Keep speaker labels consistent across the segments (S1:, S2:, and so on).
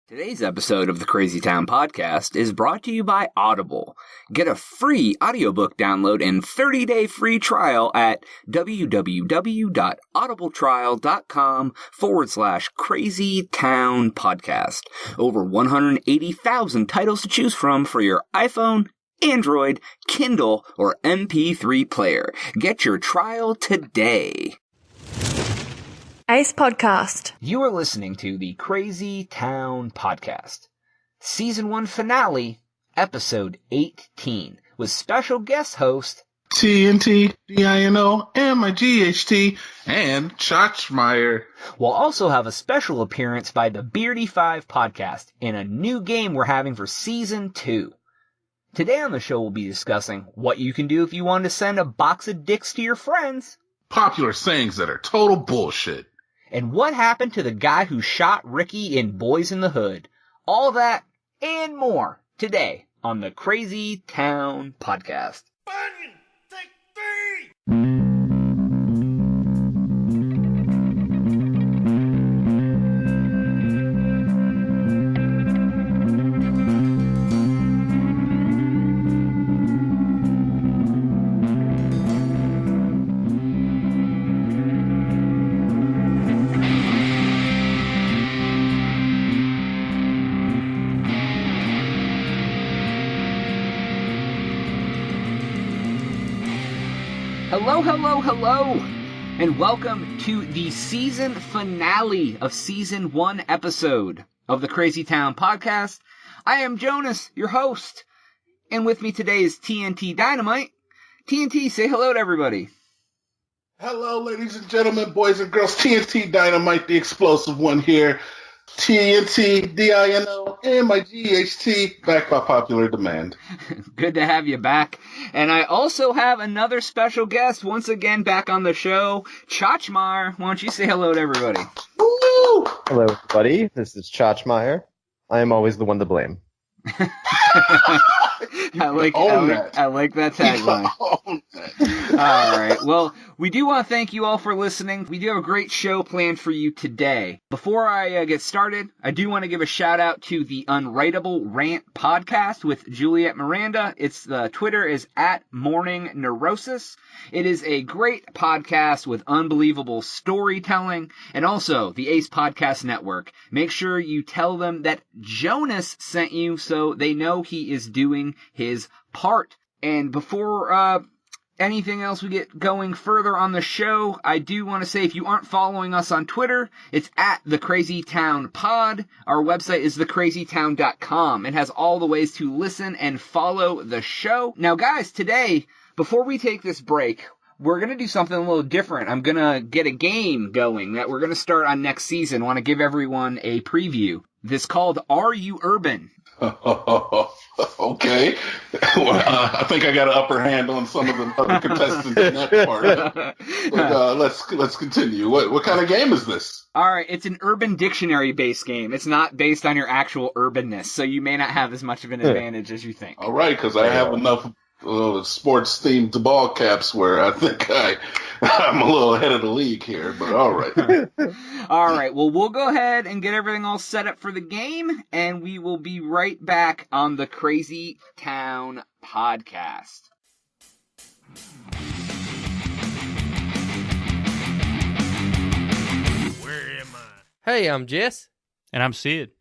S1: Today's episode of the Crazy Town Podcast is brought to you by Audible. Get a free audiobook download and 30-day free trial at www.audibletrial.com/crazytownpodcast. Over 180,000 titles to choose from for your iPhone, Android, Kindle, or MP3 player. Get your trial today.
S2: Ace Podcast.
S1: You are listening to the Crazy Town Podcast, Season 1 Finale, Episode 18, with special guest host
S3: TNT, DINO, MIGHT, and Chachmeyer.
S1: We'll also have a special appearance by the Beardy 5 Podcast in a new game we're having for Season 2. Today on the show we'll be discussing what you can do if you want to send a box of dicks to your friends,
S3: Popular sayings that are total bullshit,
S1: and what happened to the guy who shot Ricky in Boyz in the Hood. All that and more today on the Crazy Town Podcast.
S4: Bunyan, take 3!
S1: Hello, and welcome to the season finale of Season 1 episode of the Crazy Town Podcast. I am Jonas, your host, and with me today is TNT Dynamite. TNT, say hello to everybody.
S3: Hello, ladies and gentlemen, boys and girls. TNT Dynamite, the explosive one here. TNT, DINO, MIGHT, back by popular demand.
S1: Good to have you back. And I also have another special guest, once again back on the show, Chachmeyer. Why don't you say hello to everybody?
S3: Woo!
S5: Hello, everybody. This is Chachmeyer. I am always the one to blame.
S1: I like that tagline. All right. Well, we do want to thank you all for listening. We do have a great show planned for you today. Before I get started, I do want to give a shout out to the Unwritable Rant podcast with Juliet Miranda. Its Twitter is @MorningNeurosis. It is a great podcast with unbelievable storytelling, and also the Ace Podcast Network. Make sure you tell them that Jonas sent you so they know he is doing his part. And before anything else we get going further on the show, I do want to say if you aren't following us on Twitter, it's @TheCrazyTownPod. Our website is thecrazytown.com. It has all the ways to listen and follow the show. Now guys, today, before we take this break, we're going to do something a little different. I'm going to get a game going that we're going to start on next season. I want to give everyone a preview. This is called Are You Urban?
S3: Okay. Well, I think I got an upper hand on some of the other contestants in that part. But let's continue. What kind of game is this?
S1: All right, it's an Urban Dictionary-based game. It's not based on your actual urbanness, so you may not have as much of an advantage as you think.
S3: All right, because I have enough sports-themed ball caps where I think I'm a little ahead of the league here, but all right.
S1: All right, well, we'll go ahead and get everything all set up for the game, and we will be right back on the Crazy Town Podcast.
S4: Where am I?
S6: Hey, I'm Jess.
S7: And I'm Sid.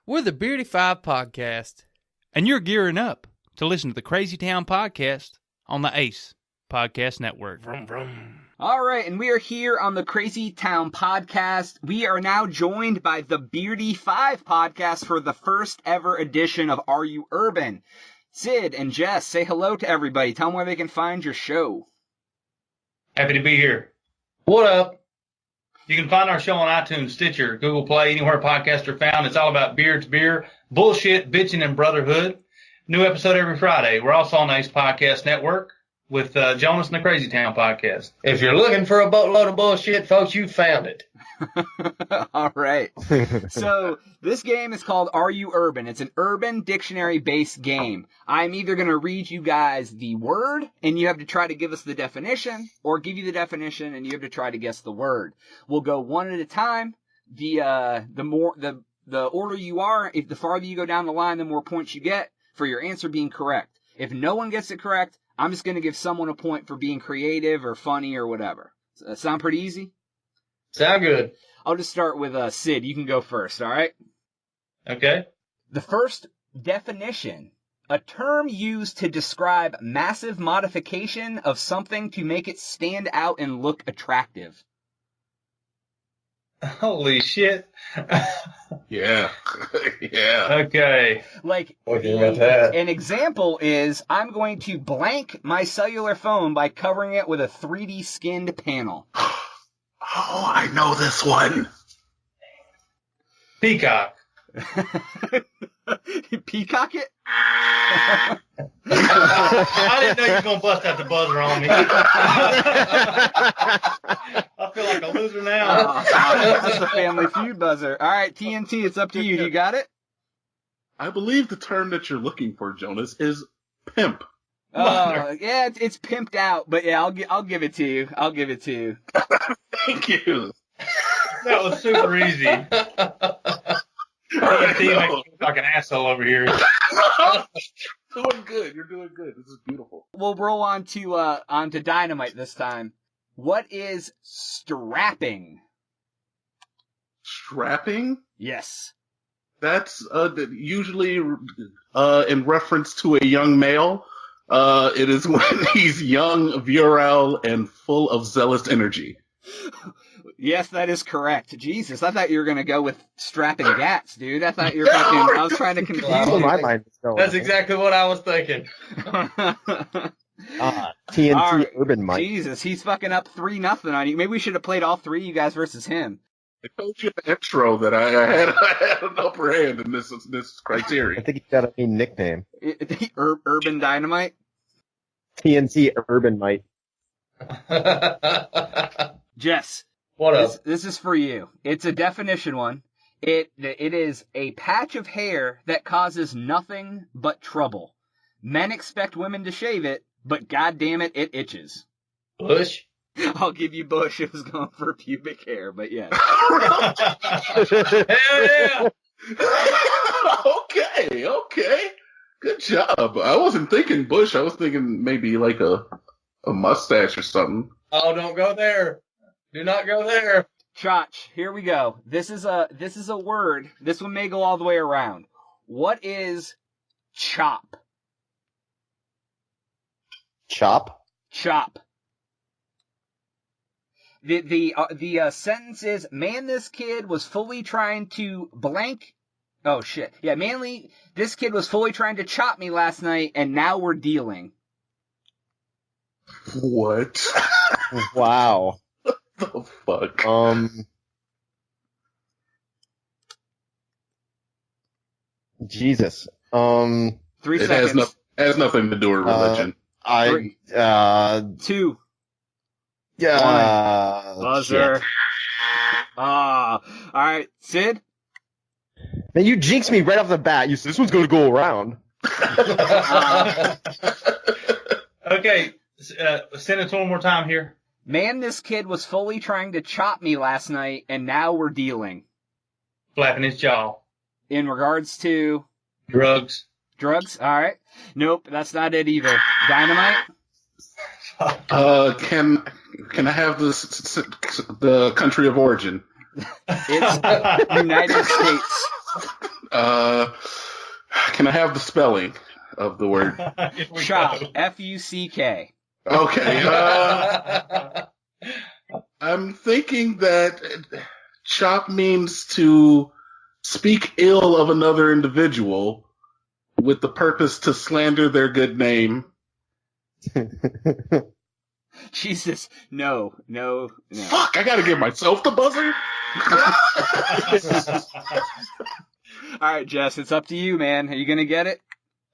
S6: We're the Beardy 5 Podcast.
S7: And you're gearing up to listen to the Crazy Town Podcast on the Ace Podcast Network.
S4: Vroom, vroom.
S1: All right, and we are here on the Crazy Town Podcast. We are now joined by the Beardy 5 Podcast for the first ever edition of Are You Urban? Sid and Jess, say hello to everybody. Tell them where they can find your show.
S8: Happy to be here. What up? You can find our show on iTunes, Stitcher, Google Play, anywhere podcasts are found. It's all about beer to beer, bullshit, bitching, and brotherhood. New episode every Friday. We're also on the Ace Podcast Network with Jonas and the Crazy Town Podcast.
S6: If you're looking for a boatload of bullshit, folks, you found it.
S1: All right. So this game is called Are You Urban? It's an urban dictionary-based game. I'm either going to read you guys the word, and you have to try to give us the definition, or give you the definition, and you have to try to guess the word. We'll go one at a time. The the order you are, if the farther you go down the line, the more points you get for your answer being correct. If no one gets it correct, I'm just going to give someone a point for being creative or funny or whatever. Sound pretty easy?
S6: Sound good.
S1: I'll just start with Sid. You can go first, all right?
S8: Okay.
S1: The first definition, a term used to describe massive modification of something to make it stand out and look attractive.
S8: Holy shit.
S3: Yeah. Yeah.
S8: Okay.
S1: Like, an example is, I'm going to blank my cellular phone by covering it with a 3D skinned panel.
S3: Oh, I know this one.
S8: Peacock.
S1: Peacock it?
S8: I didn't know you were going to bust out the buzzer on me. I feel like a loser now.
S1: That's the Family Feud buzzer. All right, TNT, it's up to you. You got it?
S3: I believe the term that you're looking for, Jonas, is pimp.
S1: Yeah, it's pimped out, but yeah, I'll give it to you. I'll give it to you.
S3: Thank you.
S8: That was super easy. TNT makes me look like an asshole over here.
S3: Doing good. You're doing good. This is beautiful.
S1: We'll roll on to Dynamite this time. What is strapping?
S3: Strapping?
S1: Yes.
S3: That's usually in reference to a young male. It is when he's young, virile, and full of zealous energy.
S1: Yes, that is correct. Jesus, I thought you were going to go with strapping gats, dude. I thought you were fucking... I was trying to confuse you.
S5: My mind is going.
S6: That's exactly what I was thinking.
S5: TNT
S1: right.
S5: Urban Mike.
S1: Jesus, he's fucking up 3-0 on you. Maybe we should have played all three of you guys versus him.
S3: I told you in the intro that I had an upper hand in this criteria.
S5: I think he's got a nickname.
S1: Urban Dynamite?
S5: TNT Urban Mike.
S1: Jess.
S6: What up?
S1: This is for you. It's a definition one. It is a patch of hair that causes nothing but trouble. Men expect women to shave it, but goddamn it, it itches.
S6: Bush?
S1: I'll give you Bush. It was going for pubic hair, but yes.
S6: Hell yeah!
S3: Okay. Good job. I wasn't thinking Bush. I was thinking maybe like a mustache or something.
S6: Oh, don't go there. Do not go there.
S1: Chach, here we go. This is a word. This one may go all the way around. What is chop?
S5: Chop?
S1: Chop. The sentence is, man, this kid was fully trying to blank. Oh shit. Yeah, this kid was fully trying to chop me last night, and now we're dealing.
S3: What?
S5: Wow.
S3: The fuck?
S5: Jesus.
S1: 3
S3: It
S1: seconds.
S3: has nothing to do with religion.
S1: 3, 2,
S5: yeah.
S1: buzzer.
S5: Shit.
S1: All right, Sid.
S5: Man, you jinxed me right off the bat. You said this one's going to go around.
S8: Okay, send it to one more time here.
S1: Man, this kid was fully trying to chop me last night, and now we're dealing.
S8: Flapping his jaw.
S1: In regards to
S8: Drugs.
S1: drugs? All right. Nope, that's not it either. Dynamite?
S3: Can I have the country of origin?
S1: It's United States.
S3: Can I have the spelling of the word?
S1: Chop. F-U-C-K.
S3: Okay. I'm thinking that chop means to speak ill of another individual with the purpose to slander their good name.
S1: Jesus. No.
S3: Fuck, I gotta give myself the buzzer?
S1: All right, Jess, it's up to you, man. Are you going to get it?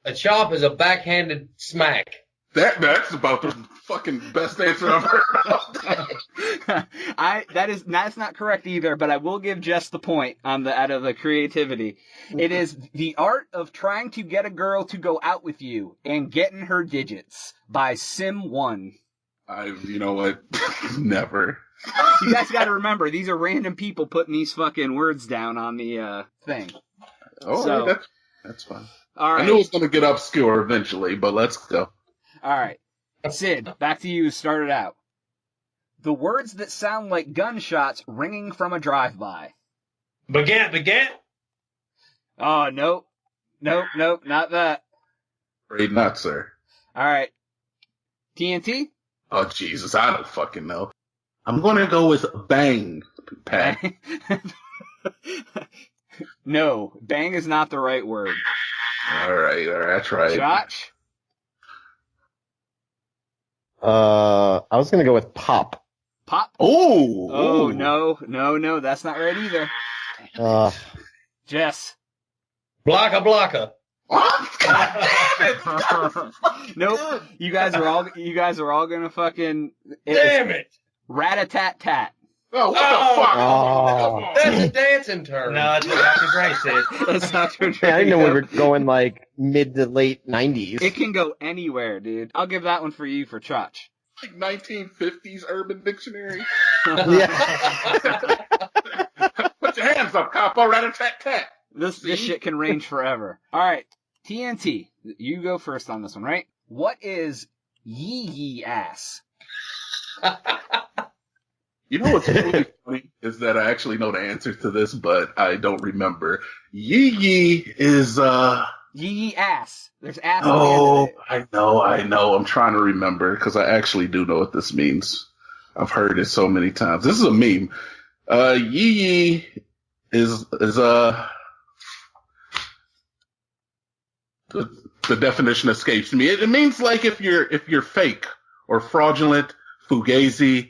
S6: A chop is a backhanded smack.
S3: That's about the fucking best answer I've heard all day.
S1: That's not correct either, but I will give Jess the point out of the creativity. It is the art of trying to get a girl to go out with you and getting her digits by Sim 1.
S3: You know what? Never.
S1: You guys got to remember, these are random people putting these fucking words down on the thing.
S3: Oh,
S1: So,
S3: that's fine.
S1: All right.
S3: I knew it was going to get obscure eventually, but let's go.
S1: All right. Sid, back to you. Start it out. The words that sound like gunshots ringing from a drive-by.
S8: Baguette.
S1: Oh, nope, not that.
S3: Afraid not, sir.
S1: All right. TNT?
S3: Oh, Jesus, I don't fucking know. I'm going to go with bang, Pat.
S1: No, bang is not the right word.
S3: All right, that's right.
S1: Josh?
S5: I was gonna go with pop.
S1: Pop?
S3: Oh,
S1: no, that's not right either. Jess?
S6: Blocka.
S3: God damn it!
S1: Nope. You guys are all gonna fucking.
S6: Damn it!
S1: Rat-a-tat-tat.
S3: Oh, what the fuck?
S5: Oh.
S6: That's a dancing term.
S8: No, that's what Dr. Dre said.
S1: That's Dr. Dre.
S5: I didn't know we were going like mid to late 90s.
S1: It can go anywhere, dude. I'll give that one for you for Chach.
S3: Like 1950s Urban Dictionary.
S5: Yeah.
S3: Put your hands up, capo, rat-a-tat-tat.
S1: This shit can range forever. All right, TNT, you go first on this one, right? What is yee ass?
S3: You know what's really funny is that I actually know the answer to this, but I don't remember. Yee is,
S1: Yee ass. There's ass
S3: oh,
S1: at the end of it.
S3: I know. I'm trying to remember because I actually do know what this means. I've heard it so many times. This is a meme. Yee is the definition escapes me. It means like if you're fake or fraudulent, fugazi,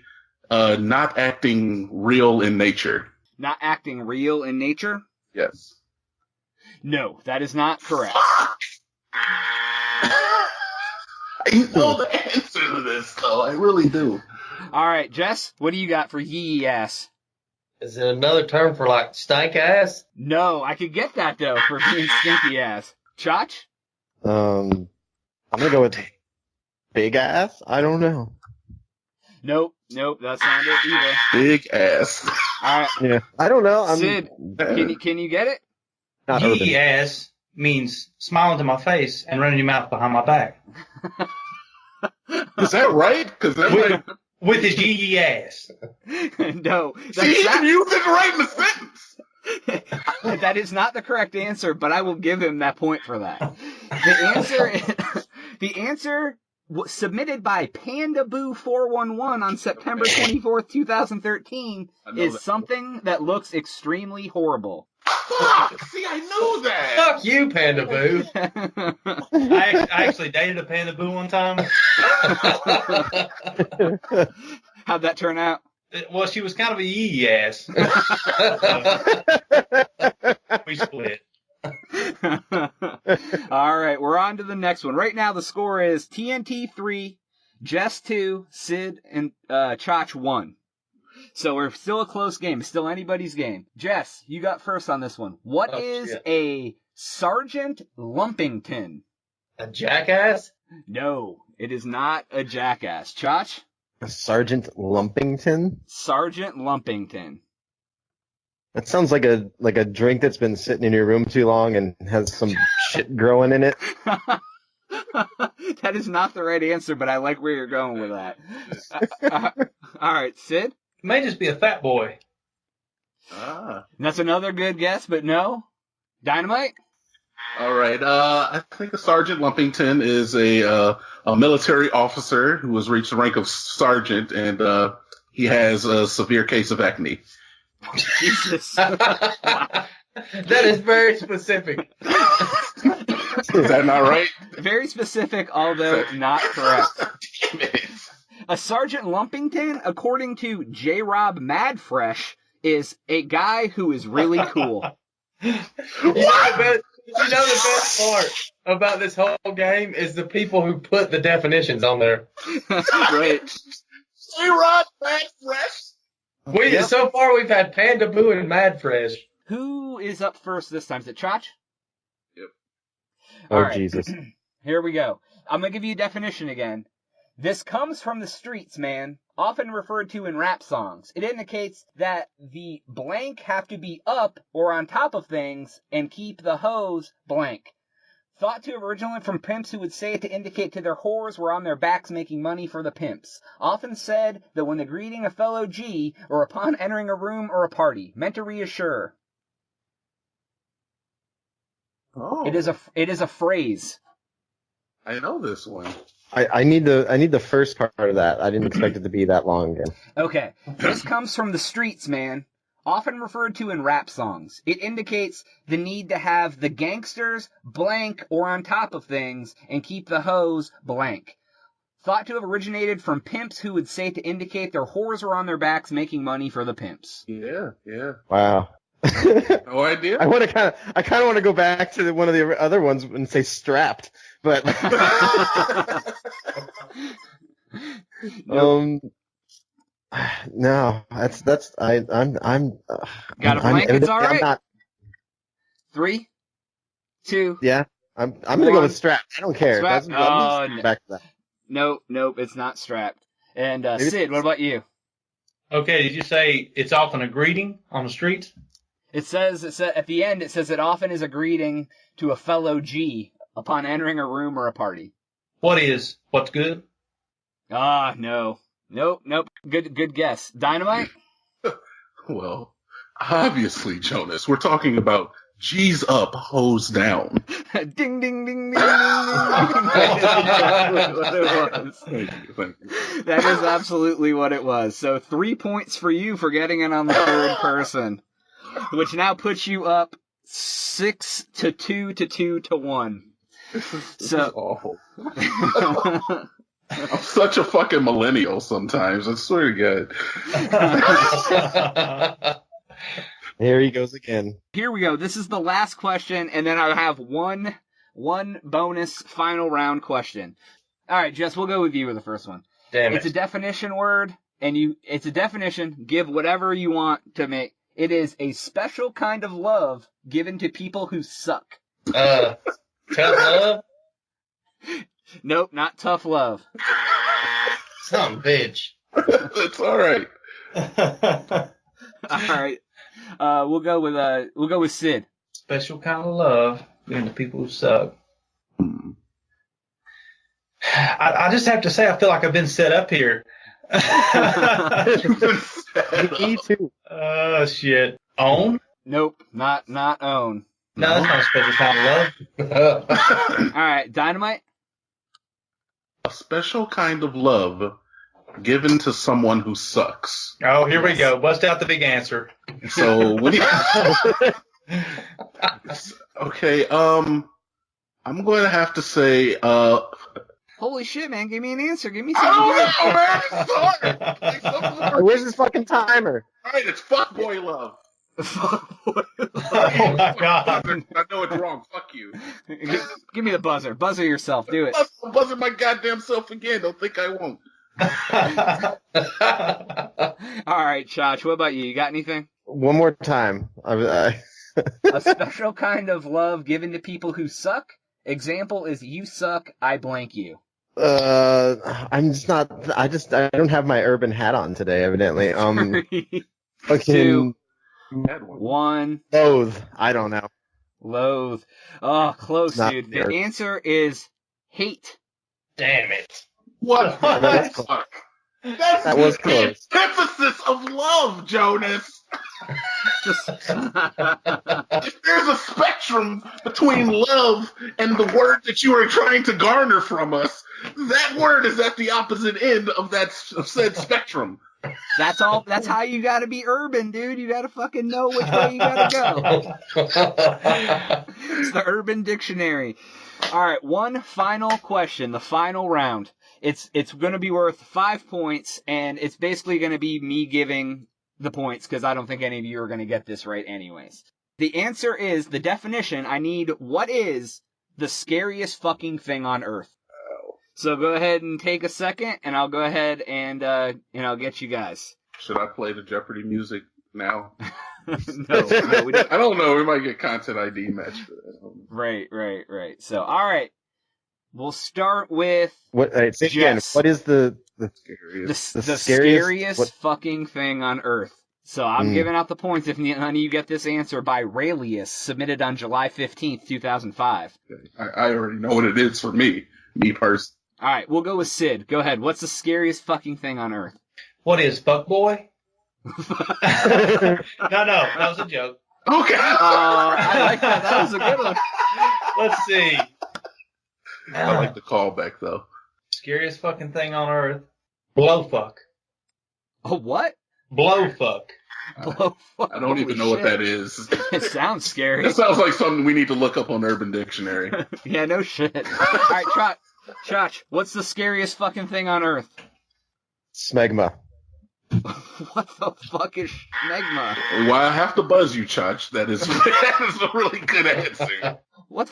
S3: not acting real in nature.
S1: Not acting real in nature?
S3: Yes.
S1: No, that is not correct.
S3: I know the answer to this, though. I really do.
S1: All right, Jess, what do you got for yee ass?
S6: Is it another term for like stank ass?
S1: No, I could get that though for being stinky ass. Chach?
S5: I'm gonna go with big ass. I don't know.
S1: Nope, that's not it either.
S3: Big ass.
S1: All right,
S5: Yeah, I don't know.
S1: Sid, can you get it?
S5: Not
S8: Yee
S5: urban.
S8: ass means smile into my face and running your mouth behind my back.
S3: Is that right? Because that
S8: With his yee ass.
S1: No,
S3: See, you didn't write in the sentence.
S1: that is not the correct answer, but I will give him that point for that. The answer submitted by PandaBoo411 on September 24th, 2013 is something that looks extremely horrible.
S3: Fuck! See, I knew that.
S6: Fuck you, Panda Boo.
S8: I actually dated a panda boo one time.
S1: How'd that turn out?
S8: Well, she was kind of a yee ass. We split.
S1: All right, we're on to the next one. Right now, the score is TNT 3, Jess 2, Sid and Chach 1. So we're still a close game. It's still anybody's game. Jess, you got first on this one. What is a Sergeant Lumpington?
S6: A jackass?
S1: No, it is not a jackass. Chach?
S5: Sergeant Lumpington?
S1: Sergeant Lumpington.
S5: That sounds like a drink that's been sitting in your room too long and has some shit growing in it.
S1: That is not the right answer, but I like where you're going with that. All right, Sid?
S8: It may just be a fat boy.
S3: Ah.
S1: That's another good guess, but no. Dynamite?
S3: All right. I think a Sergeant Lumpington is a military officer who has reached the rank of sergeant, and he has a severe case of acne.
S1: Jesus.
S6: That is very specific.
S3: Is that not right?
S1: Very specific, although not correct.
S3: Damn it.
S1: A Sergeant Lumpington, according to J-Rob Madfresh, is a guy who is really cool.
S6: You know the best part about this whole game is the people who put the definitions on there.
S1: Right.
S3: J-Rod Mad Fresh.
S6: So far we've had Panda Boo and Mad Fresh.
S1: Who is up first this time? Is it Chach?
S3: Yep.
S5: Oh,
S1: All right.
S5: Jesus.
S1: Here we go. I'm going to give you a definition again. This comes from the streets, man, often referred to in rap songs. It indicates that the blank have to be up or on top of things and keep the hose blank. Thought to have originated from pimps who would say it to indicate to their whores were on their backs making money for the pimps. Often said that when they're greeting a fellow G or upon entering a room or a party, meant to reassure.
S3: Oh.
S1: It is a phrase.
S3: I know this one.
S5: I need the first part of that. I didn't expect it to be that long again.
S1: Okay, this comes from the streets, man. Often referred to in rap songs. It indicates the need to have the gangsters blank or on top of things and keep the hoes blank. Thought to have originated from pimps who would say to indicate their whores were on their backs making money for the pimps.
S3: Yeah.
S5: Wow.
S3: No idea.
S5: I kind of want to go back to one of the other ones and say strapped, but no, I'm
S1: Got a blank? It's all right.
S5: I'm not,
S1: 3, 2.
S5: yeah, I'm gonna go with strapped. I don't care.
S1: Strapped?
S5: Back to that.
S1: Nope, it's not strapped. And
S5: Maybe
S1: Sid, what about you?
S8: Okay, did you say it's often a greeting on the streets?
S1: It says at the end. It says it often is a greeting to a fellow G upon entering a room or a party.
S8: What's good?
S1: No. Nope. Good guess. Dynamite?
S3: Well, obviously, Jonas, we're talking about G's up, hose down.
S1: Ding, ding, ding, ding, ding, ding. That is exactly what it was.
S3: Thank you.
S1: That is absolutely what it was. So 3 points for you for getting it on the third person, which now puts you up 6-2 to 2-1.
S3: This is awful. I'm such a fucking millennial sometimes. I swear to God.
S5: Here he goes again.
S1: Here we go. This is the last question, and then I have one bonus final round question. All right, Jess, we'll go with you with the first one.
S6: Damn it.
S1: It's a definition word, and it's a definition. Give whatever you want to make. It is a special kind of love given to people who suck.
S6: Tough love?
S1: Nope, not tough love.
S6: Some bitch.
S3: It's all right.
S1: All right. We'll go with Sid.
S6: Special kind of love given to people who suck. I just have to say, I feel like I've been set up here.
S5: Me too.
S6: Oh, shit. Own?
S1: Nope, not own.
S6: No, that's not a special kind of love.
S1: All right, Dynamite.
S3: A special kind of love given to someone who sucks.
S6: Oh, here we go. Bust out the big answer.
S3: So when you okay, I'm going to have to say,
S1: Holy shit, man! Give me an answer. Give me
S3: I
S1: something.
S3: don't know, man. It's hard.
S5: Where's this fucking timer?
S3: All right, it's fuckboy love.
S6: Oh, my God.
S3: I know it's wrong. Fuck you.
S1: Give me the buzzer. Buzzer yourself. Do it.
S3: I'm buzzing my goddamn self again. Don't think I won't.
S1: All right, Chach. What about you? You got anything?
S5: One more time.
S1: A special kind of love given to people who suck. Example is you suck, I blank you.
S5: I'm just not. I don't have my urban hat on today, evidently.
S1: 3,
S5: Fucking
S1: 2, 1.
S5: loathe. I don't know.
S1: Loathe. Oh, close,
S5: Not
S1: dude.
S5: fair.
S1: The answer is hate.
S6: Damn it.
S3: What?
S5: That's close.
S3: Fuck? That's
S5: That was
S3: the
S5: close.
S3: antithesis of love, Jonas. If there's a spectrum between love and the word that you are trying to garner from us, that word is at the opposite end of said spectrum.
S1: That's all. That's how you gotta be urban, dude. You gotta fucking know which way you gotta go. It's the Urban Dictionary. All right, one final question, the final round. It's going to be worth 5 points, and it's basically going to be me giving the points because I don't think any of you are going to get this right anyways. The answer is, the definition, I need what is the scariest fucking thing on Earth. So go ahead and take a second, and I'll go ahead and I'll get you guys.
S3: Should I play the Jeopardy music now?
S1: No, we don't.
S3: I don't know. We might get content ID matched for that.
S1: Right. So, all right. We'll start with
S5: What? Say it again.
S1: Jess.
S5: What is the
S1: scariest
S5: what-
S1: fucking thing on Earth? So I'm giving out the points if none of you get this answer by Raelius, submitted on July 15th, 2005.
S3: I already know what it is for me personally.
S1: All right, we'll go with Sid. Go ahead. What's the scariest fucking thing on Earth?
S8: What is fuckboy? No, that was a joke.
S3: Okay.
S1: I like that. That was a good one.
S8: Let's see.
S3: I like the callback though.
S8: Scariest fucking thing on Earth. Blowfuck.
S1: Oh, what?
S8: Blowfuck.
S1: Blow fuck.
S3: I don't even know what that is.
S1: It sounds scary.
S3: It sounds like something we need to look up on Urban Dictionary.
S1: Yeah, no shit. All right, Chach, what's the scariest fucking thing on Earth?
S5: Smegma.
S1: What the fuck is schmegma?
S3: Well, I have to buzz you, Chach. That is a really good answer.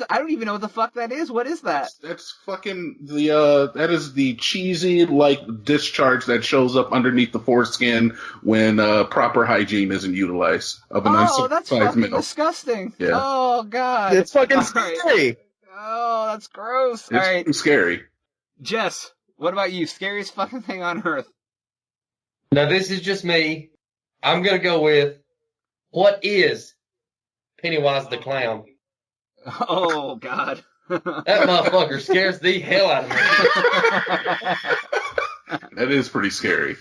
S1: I don't even know what the fuck that is. What is that?
S3: That's fucking that is the cheesy like discharge that shows up underneath the foreskin when proper hygiene isn't utilized of an
S1: that's
S3: uncircumcised
S1: fucking
S3: male.
S1: disgusting.
S3: Yeah.
S1: Oh god.
S5: It's fucking
S1: All right.
S5: scary.
S1: Oh, that's gross.
S3: It's
S1: All right,
S3: scary.
S1: Jess, what about you? Scariest fucking thing on Earth?
S6: Now, this is just me. I'm going to go with, what is Pennywise the Clown?
S1: Oh god.
S6: That motherfucker scares the hell out of me.
S3: That is pretty scary.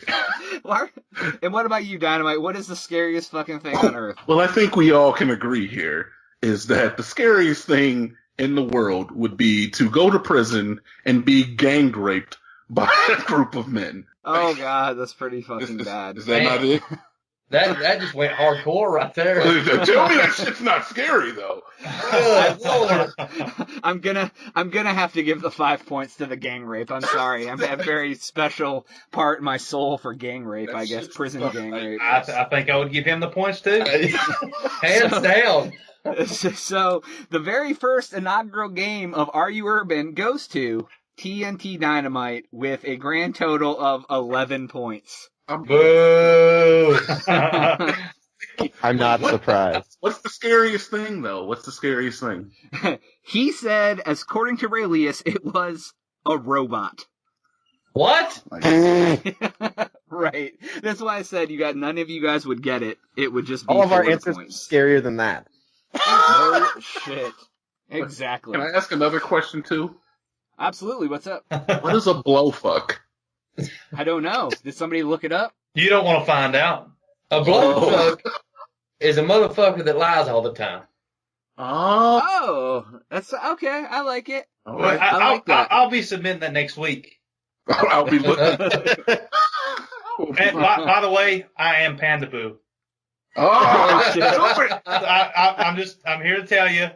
S1: And what about you, Dynamite? What is the scariest fucking thing on Earth?
S3: Well, I think we all can agree here is that the scariest thing in the world would be to go to prison and be gang raped by a group of men.
S1: Oh god, that's pretty fucking bad.
S3: Is that not it?
S6: That just went hardcore right there.
S3: Tell me that shit's not scary though.
S6: Good Lord.
S1: I'm gonna have to give the 5 points to the gang rape. I'm sorry. I'm a very special part in my soul for gang rape. I guess prison gang rape.
S8: I think I would give him the points too.
S6: Hands down.
S1: So the very first inaugural game of Are You Urban goes to TNT Dynamite with a grand total of 11 points.
S6: Boo.
S5: I'm not surprised.
S3: What's the scariest thing though? What's the scariest thing?
S1: He said, as according to Raelius, it was a robot.
S6: What?
S1: Right. That's why I said none of you guys would get it. It would just be
S5: All of our
S1: 4
S5: answers are
S1: points.
S5: scarier than that.
S1: No shit. Exactly.
S3: Can I ask another question too?
S1: Absolutely. What's up?
S3: What is a blowfuck?
S1: I don't know. Did somebody look it up?
S8: You don't want to find out.
S6: A blowfuck is a motherfucker that lies all the time.
S1: Oh, that's okay. I like it.
S3: All right.
S1: I like that.
S8: I'll be submitting that next week.
S3: I'll be looking.
S8: And by the way, I am Panda Boo.
S3: Oh, shit.
S8: I'm here to tell you,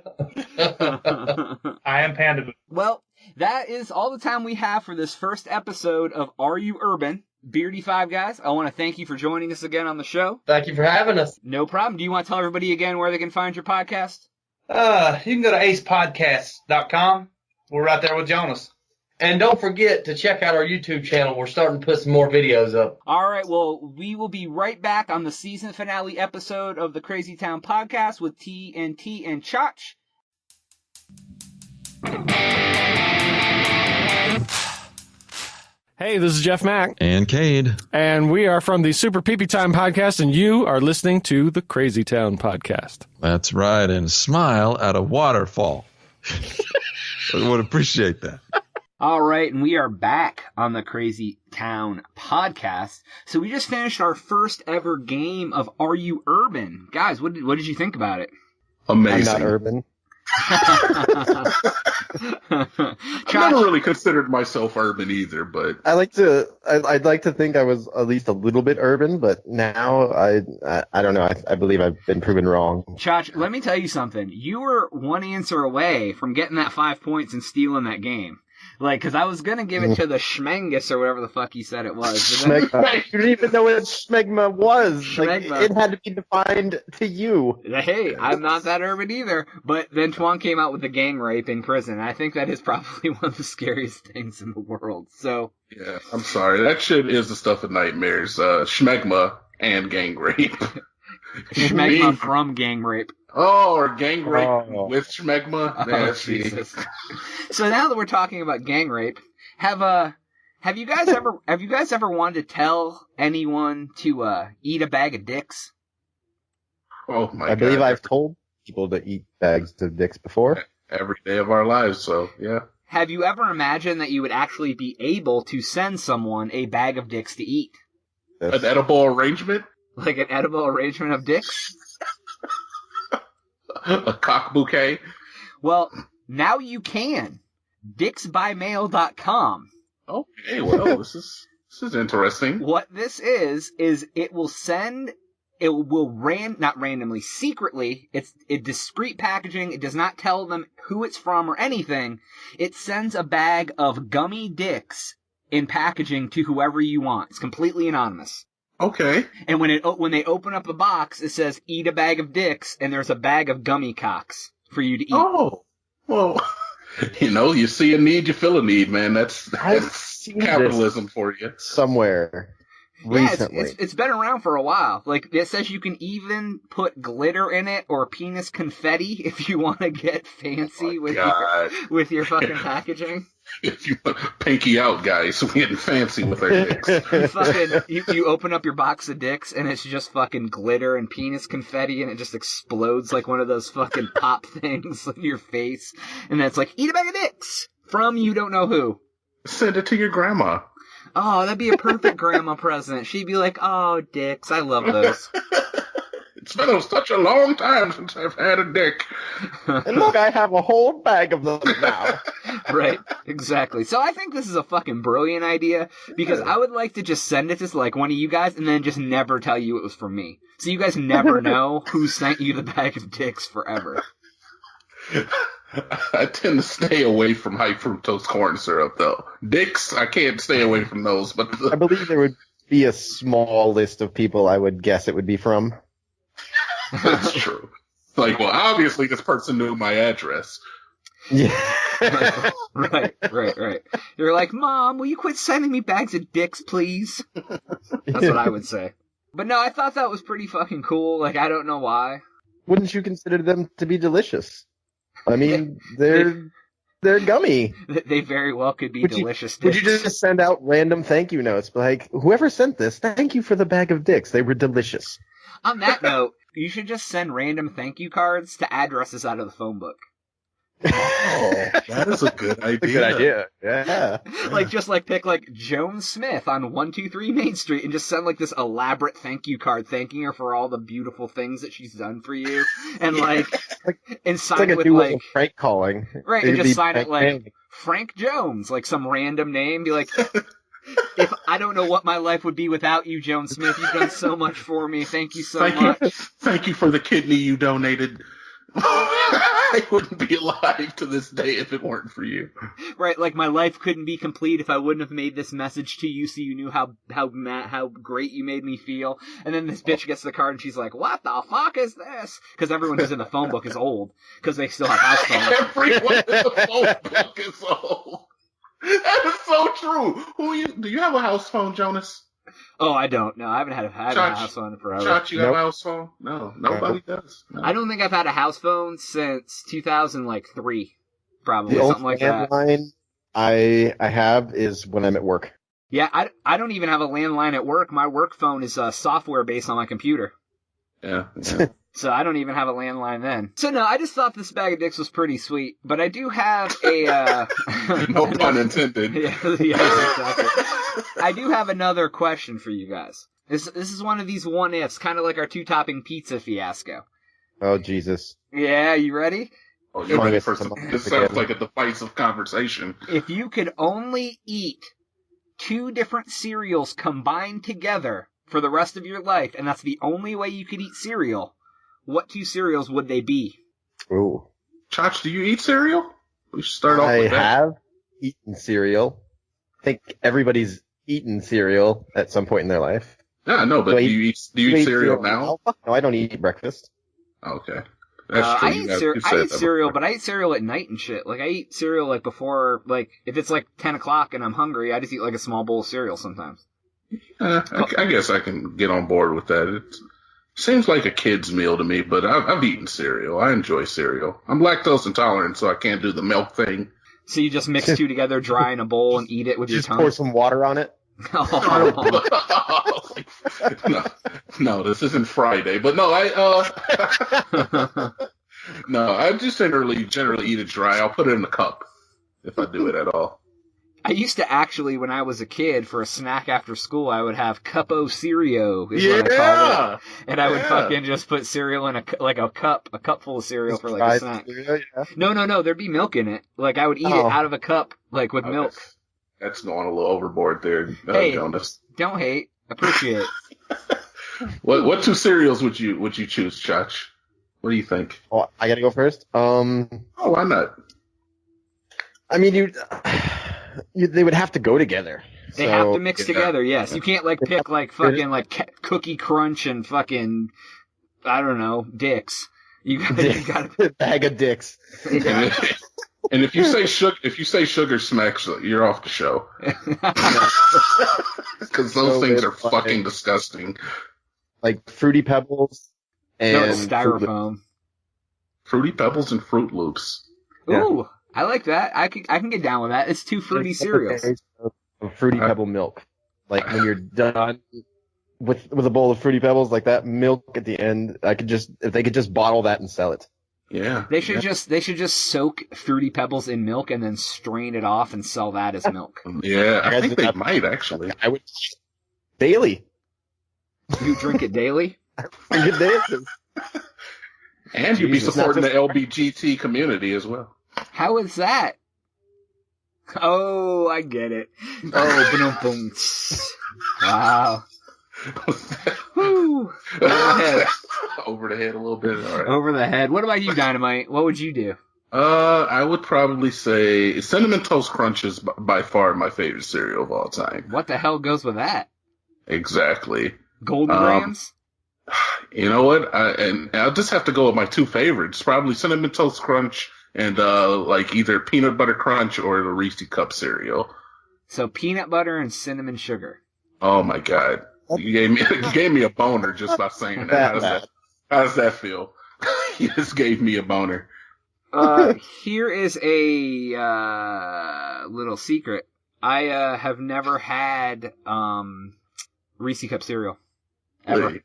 S8: I am Panda Boo.
S1: Well, that is all the time we have for this first episode of Are You Urban? Beardy Five Guys, I want to thank you for joining us again on the show.
S6: Thank you for having us.
S1: No problem. Do you want to tell everybody again where they can find your podcast?
S8: You can go to acepodcast.com. We're right there with Jonas.
S6: And don't forget to check out our YouTube channel. We're starting to put some more videos up.
S1: All right. Well, we will be right back on the season finale episode of the Crazy Town Podcast with TNT and Chach.
S9: Hey, this is Jeff Mack.
S10: And Cade.
S9: And we are from the Super Pee Pee Time Podcast, and you are listening to the Crazy Town Podcast.
S10: That's right, and smile at a waterfall. I would appreciate that.
S1: All right, and we are back on the Crazy Town Podcast. So we just finished our first ever game of Are You Urban? Guys, what did you think about it?
S3: Amazing.
S5: I'm not urban.
S3: I've never really considered myself urban either, but
S5: I'd like to think I was at least a little bit urban, but now I don't know. I believe I've been proven wrong.
S1: Chach, let me tell you something. You were one answer away from getting that 5 points and stealing that game. Because I was going to give it to the Schmengus or whatever the fuck he said it was.
S5: Schmegma. You didn't even know what Schmegma was.
S1: Schmegma.
S5: It had to be defined to you.
S1: Hey, I'm not that urban either. But then Tuan came out with the gang rape in prison. I think that is probably one of the scariest things in the world. So
S3: yeah, I'm sorry. That shit is the stuff of nightmares. Schmegma and gang rape.
S1: Schmegma from gang rape.
S3: Oh, or gang rape with
S1: Oh,
S3: schmegma. Yeah, see.
S1: Jesus. So now that we're talking about gang rape, have you guys ever wanted to tell anyone to eat a bag of dicks?
S3: Oh my God.
S5: I believe I've told people to eat bags of dicks before.
S3: Every day of our lives, so yeah.
S1: Have you ever imagined that you would actually be able to send someone a bag of dicks to eat?
S3: An edible arrangement?
S1: Like an edible arrangement of dicks?
S3: A cock bouquet?
S1: Well, now you can. Dicksbymail.com.
S3: Okay, well, this is interesting.
S1: What this is it will not randomly, secretly, it's discreet packaging, it does not tell them who it's from or anything. It sends a bag of gummy dicks in packaging to whoever you want. It's completely anonymous.
S3: Okay.
S1: And when they open up the box, it says, eat a bag of dicks, and there's a bag of gummy cocks for you to eat.
S3: Oh, well, you see a need, you fill a need, man. That's capitalism for you.
S5: Somewhere recently.
S1: Yeah, it's been around for a while. Like, it says you can even put glitter in it or penis confetti if you want to get fancy with your fucking packaging.
S3: If you pinky out, guys, we're getting fancy with our dicks.
S1: You open up your box of dicks and it's just fucking glitter and penis confetti and it just explodes like one of those fucking pop things in your face. And then it's like, eat a bag of dicks from you don't know who.
S3: Send it to your grandma.
S1: Oh, that'd be a perfect grandma present. She'd be like, oh, dicks, I love those.
S3: It's been such a long time since I've had a dick.
S5: And look, I have a whole bag of them now.
S1: Right, exactly. So I think this is a fucking brilliant idea, because I would like to just send it to like one of you guys and then just never tell you it was from me. So you guys never know who sent you the bag of dicks forever.
S3: I tend to stay away from high fructose corn syrup, though. Dicks, I can't stay away from those. But
S5: I believe there would be a small list of people I would guess it would be from.
S3: That's true. Like, well, obviously this person knew my address.
S5: Yeah.
S1: Right. You're like, Mom, will you quit sending me bags of dicks, please? That's what I would say. But no, I thought that was pretty fucking cool. Like, I don't know why.
S5: Wouldn't you consider them to be delicious? I mean, they're gummy.
S1: They very well could be delicious dicks.
S5: Would you just send out random thank you notes? Like, whoever sent this, thank you for the bag of dicks. They were delicious.
S1: On that note, you should just send random thank you cards to addresses out of the phone book.
S3: Oh, that is a good idea.
S5: Good idea. Yeah.
S1: Like pick like Joan Smith on 123 Main Street and just send like this elaborate thank you card thanking her for all the beautiful things that she's done for you. And and sign it with like
S5: Frank calling.
S1: Right, and just sign it like Frank Jones, like some random name. Be like, if I don't know what my life would be without you, Joan Smith. You've done so much for me. Thank you so much.
S3: Thank you for the kidney you donated. I wouldn't be alive to this day if it weren't for you.
S1: Right, like my life couldn't be complete if I wouldn't have made this message to you so you knew how great you made me feel. And then this bitch gets the card and she's like, what the fuck is this? Because everyone who's in the phone book is old. Because they still have house phones.
S3: Everyone in the phone book is old. That is so true. Do you have a house phone, Jonas?
S1: Oh, I don't. No, I haven't had a house phone in forever.
S3: Chach, you have a house phone? No, nobody does. No.
S1: I don't think I've had a house phone since 2003, probably.
S5: The
S1: something like that.
S5: The only landline I have is when I'm at work.
S1: Yeah, I don't even have a landline at work. My work phone is software based on my computer.
S3: Yeah.
S1: So I don't even have a landline then. So no, I just thought this bag of dicks was pretty sweet. But I do have a...
S3: no pun intended.
S1: Yes, exactly. I do have another question for you guys. This is one of these what-ifs, kind of like our two-topping pizza fiasco.
S5: Oh, Jesus.
S1: Yeah, you ready?
S3: Oh, you're ready for some... This sounds like a divisive conversation.
S1: If you could only eat 2 different cereals combined together for the rest of your life, and that's the only way you could eat cereal, what 2 cereals would they be?
S5: Ooh.
S3: Chach, do you eat cereal? We should start off with that.
S5: I have eaten cereal. I think everybody's eaten cereal at some point in their life.
S3: Yeah, no, but do you eat cereal now?
S5: No, I don't eat breakfast.
S3: Okay. That's true.
S1: I eat cereal, but I eat cereal at night and shit. Like, I eat cereal, like, before, like, if it's, like, 10 o'clock and I'm hungry, I just eat, like, a small bowl of cereal sometimes.
S3: I guess I can get on board with that. Seems like a kid's meal to me, but I've eaten cereal. I enjoy cereal. I'm lactose intolerant, so I can't do the milk thing.
S1: So you just mix two together dry in a bowl and eat it with your tongue?
S5: Just pour some water on it?
S3: No, this isn't Friday. But no, no, I just generally eat it dry. I'll put it in a cup if I do it at all.
S1: I used to actually, when I was a kid, for a snack after school, I would have Cup-O cereal, is what I called it. And I would fucking just put cereal in a cup full of cereal for like a snack.
S5: Cereal, yeah.
S1: No, there'd be milk in it. Like, I would eat it out of a cup, like, with milk.
S3: That's going a little overboard there,
S1: hey,
S3: Jonas.
S1: Don't hate. Appreciate it.
S3: What two cereals would you choose, Chach? What do you think?
S5: Oh, I gotta go first?
S3: Oh, why not?
S5: I mean, they would have to go together.
S1: They have to mix together, yes. You can't, like, pick, like, fucking, like, Cookie Crunch and fucking, I don't know, Dicks. You gotta
S5: bag of Dicks.
S1: Yeah.
S3: And if you say sugar smacks, you're off the show. Because those things are fucking disgusting.
S5: Like Fruity Pebbles and
S1: Styrofoam.
S3: Fruity Pebbles and Fruit Loops.
S1: Ooh, I like that. I can get down with that. It's two fruity cereals.
S5: Fruity Pebble milk. Like when you're done with a bowl of Fruity Pebbles, like that milk at the end, if they could just bottle that and sell it.
S3: Yeah.
S1: They should just soak Fruity Pebbles in milk and then strain it off and sell that as milk.
S3: Yeah, I think they might actually.
S5: I would daily.
S1: You drink it daily?
S5: Drink it daily.
S3: And you'd be supporting the LBGT community as well.
S1: How is that? Oh, I get it. Oh, boom. Wow. Woo. Over the head.
S3: Over the head a little bit. All right.
S1: Over the head. What about you, Dynamite? What would you do?
S3: I would probably say Cinnamon Toast Crunch is by far my favorite cereal of all time.
S1: What the hell goes with that?
S3: Exactly.
S1: Golden Grams?
S3: You know what? I'll just have to go with my two favorites. Probably Cinnamon Toast Crunch and like either Peanut Butter Crunch or the Reese's Cup cereal.
S1: So peanut butter and cinnamon sugar.
S3: Oh my God. You gave me a boner just by saying that. How does that feel? You just gave me a boner.
S1: Here is a little secret. I have never had Reese's Cup cereal. Ever.
S3: Really?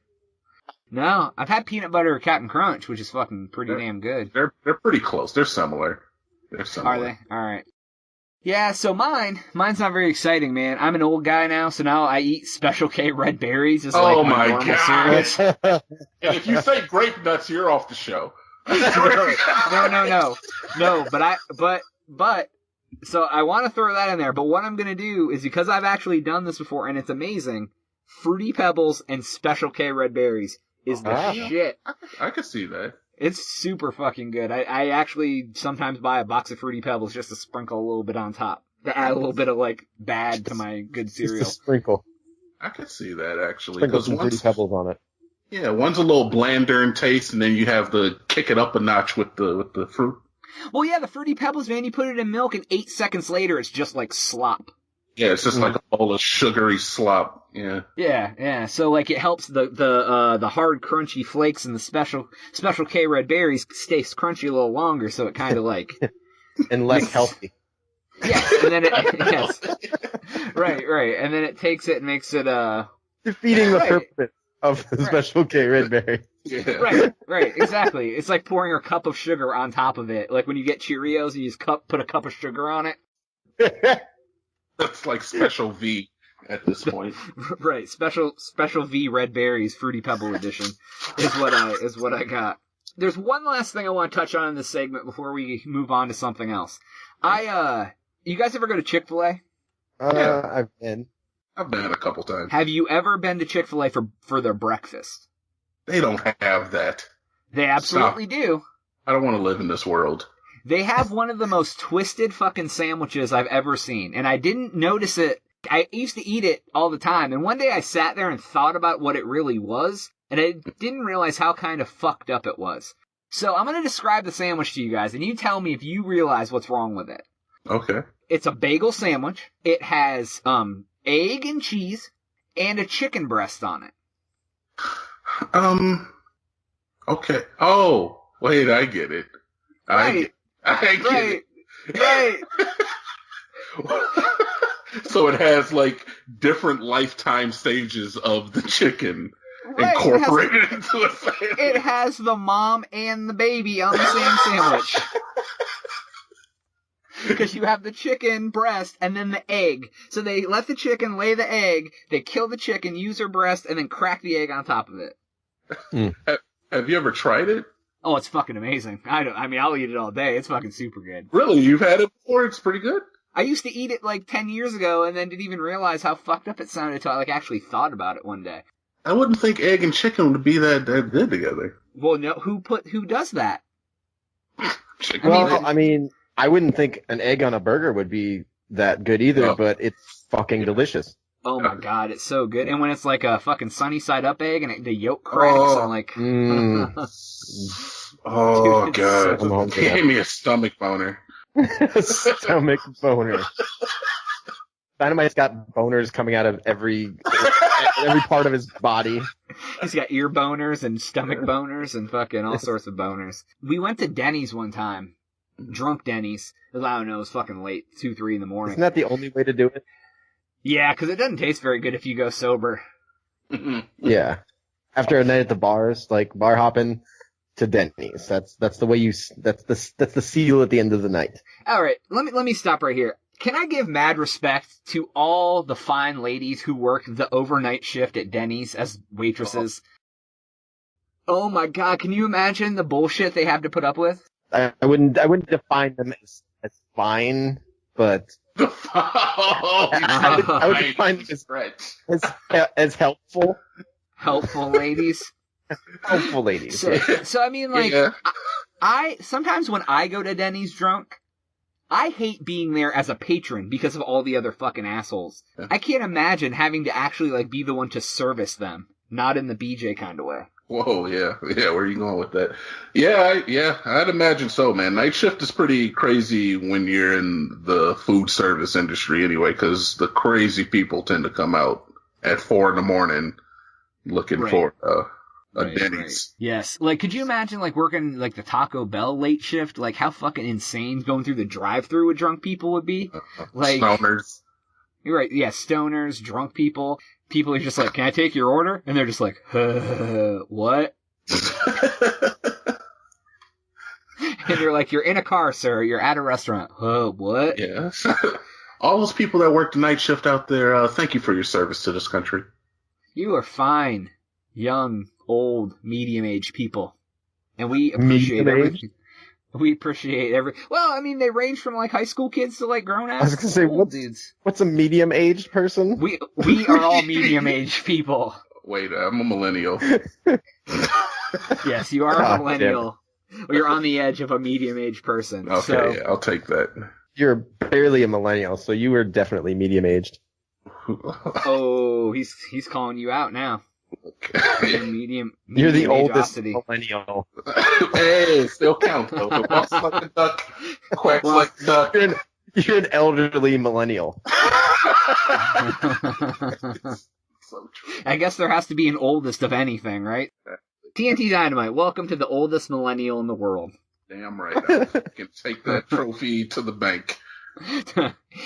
S1: No, I've had peanut butter or Captain Crunch, which is fucking pretty damn good.
S3: They're pretty close. They're similar.
S1: Are they? All right. Yeah, so mine's not very exciting, man. I'm an old guy now, so now I eat Special K red berries as like my normal cereals.
S3: And if you say grape nuts, you're off the show.
S1: No. But so I want to throw that in there. But what I'm gonna do is, because I've actually done this before and it's amazing, Fruity Pebbles and Special K red berries is the shit.
S3: I could see that.
S1: It's super fucking good. I actually sometimes buy a box of Fruity Pebbles just to sprinkle a little bit on top. To add a little bit of, like, bad to my good cereal.
S5: Just a sprinkle.
S3: I could see that, actually.
S5: Sprinkle some Fruity Pebbles on it.
S3: Yeah, one's a little blander in taste, and then you have to kick it up a notch with the fruit.
S1: Well, yeah, the Fruity Pebbles, man, you put it in milk, and 8 seconds later, it's just like slop.
S3: Yeah, it's just like a bowl of sugary slop. Yeah.
S1: Yeah. So like it helps the hard crunchy flakes and the special K red berries stays crunchy a little longer, so it kind of like
S5: and less healthy.
S1: Yeah, and then yes, right, and then it takes it and makes it
S5: defeating the purpose of the Special K red berry.
S3: Yeah.
S1: Right, exactly. It's like pouring a cup of sugar on top of it. Like when you get Cheerios, you just put a cup of sugar on it.
S3: That's like Special V at this point.
S1: Right, Special V Red Berries Fruity Pebble Edition is what I got. There's one last thing I want to touch on in this segment before we move on to something else. You guys ever go to Chick-fil-A?
S5: Yeah. I've been
S3: a couple times.
S1: Have you ever been to Chick-fil-A for their breakfast?
S3: They don't have that.
S1: They absolutely do.
S3: I don't want to live in this world.
S1: They have one of the most twisted fucking sandwiches I've ever seen, and I didn't notice it. I used to eat it all the time, and one day I sat there and thought about what it really was, and I didn't realize how kind of fucked up it was. So I'm going to describe the sandwich to you guys, and you tell me if you realize what's wrong with it.
S3: Okay.
S1: It's a bagel sandwich. It has egg and cheese and a chicken breast on it.
S3: Okay. Oh, wait, I get it.
S1: Right.
S3: I get
S1: Right.
S3: it.
S1: Right.
S3: So it has like different lifetime stages of the chicken
S1: Right.
S3: incorporated into a sandwich.
S1: It has the mom and the baby on the same sandwich. Because you have the chicken breast and then the egg. So they let the chicken lay the egg, they kill the chicken, use her breast, and then crack the egg on top of it.
S3: Have you ever tried it?
S1: Oh, it's fucking amazing. I'll eat it all day. It's fucking super good.
S3: Really? You've had it before? It's pretty good?
S1: I used to eat it like 10 years ago and then didn't even realize how fucked up it sounded until I like actually thought about it one day.
S3: I wouldn't think egg and chicken would be that good together.
S1: Well, no, who does that?
S3: Chicken
S5: Well, I mean, I wouldn't think an egg on a burger would be that good either, but it's fucking delicious.
S1: Oh my god, it's so good. And when it's like a fucking sunny side up egg and the yolk cracks, I'm like...
S3: Oh,
S1: Dude,
S3: God.
S1: so
S3: He gave me a stomach boner.
S5: Stomach boner. Dynamite's got boners coming out of every part of his body.
S1: He's got ear boners and stomach boners and fucking all sorts of boners. We went to Denny's one time. Drunk Denny's. I don't know, it was fucking late. 2, 3 in the morning.
S5: Isn't that the only way to do it?
S1: Yeah, because it doesn't taste very good if you go sober.
S5: Yeah. After a night at the bars, like bar hopping to Denny's. That's the way that's the seal at the end of the night.
S1: All right, let me stop right here. Can I give mad respect to all the fine ladies who work the overnight shift at Denny's as waitresses? Oh my god, can you imagine the bullshit they have to put up with?
S5: I wouldn't define them as fine, but I would define them as helpful.
S1: Helpful ladies.
S5: Helpful ladies.
S1: So I mean, like, yeah. I sometimes when I go to Denny's drunk, I hate being there as a patron because of all the other fucking assholes. Yeah. I can't imagine having to actually like be the one to service them, not in the BJ kind of way.
S3: Whoa, yeah, where are you going with that? Yeah, I'd imagine so, man. Night shift is pretty crazy when you're in the food service industry anyway, because the crazy people tend to come out at 4 a.m. looking for a Denny's.
S1: Right. Yes. Like, could you imagine, like, working, like, the Taco Bell late shift? Like, how fucking insane going through the drive-thru with drunk people would be? Like,
S3: stoners.
S1: You're right. Yeah, stoners, drunk people. People are just like, can I take your order? And they're just like, what? And you're like, you're in a car, sir. You're at a restaurant. What?
S3: Yeah. All those people that work the night shift out there, thank you for your service to this country.
S1: You are fine, young, old, medium-aged people. And we appreciate everything. We appreciate well, I mean, they range from, like, high school kids to, like, grown-ass.
S5: I was gonna say, what's a medium-aged person?
S1: We are all medium-aged people.
S3: Wait, I'm a millennial.
S1: Yes, you are a millennial. Well, you're on the edge of a medium-aged person.
S3: Okay,
S1: so.
S3: Yeah, I'll take that.
S5: You're barely a millennial, so you were definitely medium-aged.
S1: Oh, he's calling you out now.
S3: Okay.
S1: Medium
S5: You're the oldest millennial.
S3: Hey, still count though. If walks like a duck, quacks like a duck.
S5: You're an elderly millennial.
S3: So true.
S1: I guess there has to be an oldest of anything, right? TNT Dynamite, welcome to the oldest millennial in the world.
S3: Damn right. I can take that trophy to the bank.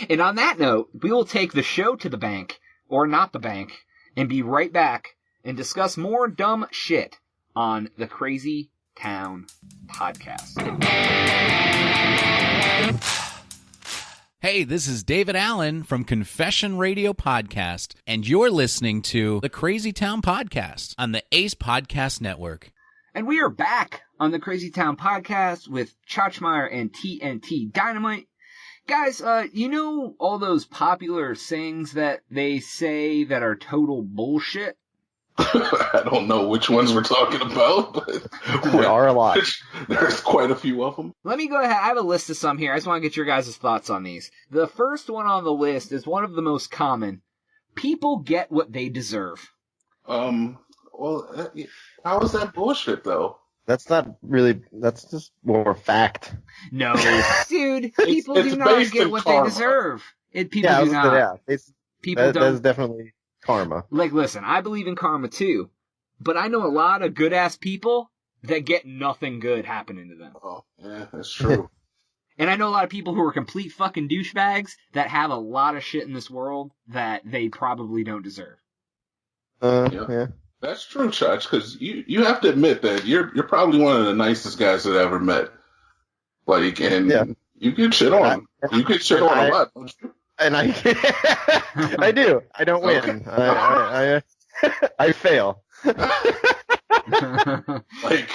S1: And on that note, we will take the show to the bank, or not the bank, and be right back and discuss more dumb shit on the Crazy Town Podcast.
S7: Hey, this is David Allen from Confession Radio Podcast, and you're listening to the Crazy Town Podcast on the Ace Podcast Network.
S1: And we are back on the Crazy Town Podcast with Chachmeyer and TNT Dynamite. Guys, you know all those popular sayings that they say that are total bullshit?
S3: I don't know which ones we're talking about, but
S5: there are a lot.
S3: There's quite a few of them.
S1: Let me go ahead. I have a list of some here. I just want to get your guys' thoughts on these. The first one on the list is one of the most common. People get what they deserve.
S3: Well, how is that bullshit, though?
S5: That's not really, that's just more fact.
S1: No, dude, people do not get what they deserve. People do not.
S5: People don't. That's definitely karma.
S1: Like, listen, I believe in karma too, but I know a lot of good-ass people that get nothing good happening to them.
S3: Oh, yeah, that's true.
S1: And I know a lot of people who are complete fucking douchebags that have a lot of shit in this world that they probably don't deserve.
S5: Yeah.
S3: That's true, Chach, because you have to admit that you're probably one of the nicest guys that I ever met. Like, and you get shit on. You get shit on a lot, don't you?
S5: And I do. I don't win. Okay. I fail.
S3: Like,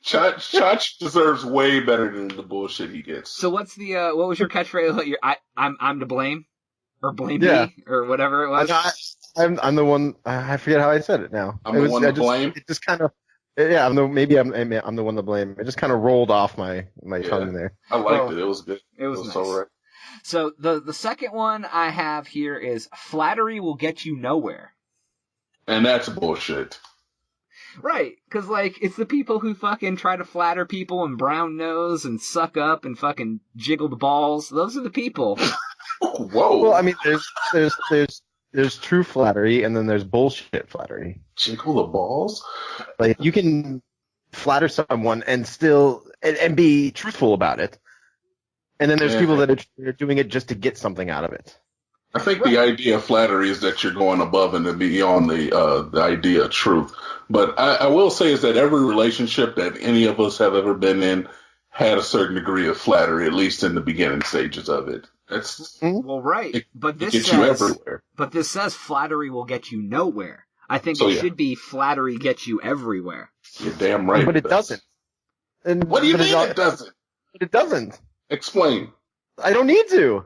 S3: Chach deserves way better than the bullshit he gets.
S1: So what's the what was your catchphrase? I'm to blame, or blame me, or whatever it was.
S5: I'm the one. I forget how I said it now.
S3: I'm the one to blame.
S5: It just kind of. Yeah, I'm the one to blame. It just kind of rolled off my tongue there.
S3: I liked it. It was good.
S1: It was nice.
S3: So right.
S1: So the second one I have here is flattery will get you nowhere.
S3: And that's bullshit.
S1: Right, because, like, it's the people who fucking try to flatter people and brown nose and suck up and fucking jiggle the balls. Those are the people.
S3: Whoa.
S5: Well, I mean, there's true flattery and then there's bullshit flattery.
S3: Jiggle the balls?
S5: Like, you can flatter someone and still and be truthful about it. And then there's people that are doing it just to get something out of it.
S3: I think the idea of flattery is that you're going above and beyond the idea of truth. But I will say is that every relationship that any of us have ever been in had a certain degree of flattery, at least in the beginning stages of it. That's
S1: well, right. But this
S3: gets
S1: says
S3: you everywhere.
S1: But this says flattery will get you nowhere. I think it should be flattery gets you everywhere.
S3: You're damn right.
S5: But it doesn't. And
S3: what do you mean it doesn't?
S5: But it doesn't.
S3: Explain.
S5: I don't need to.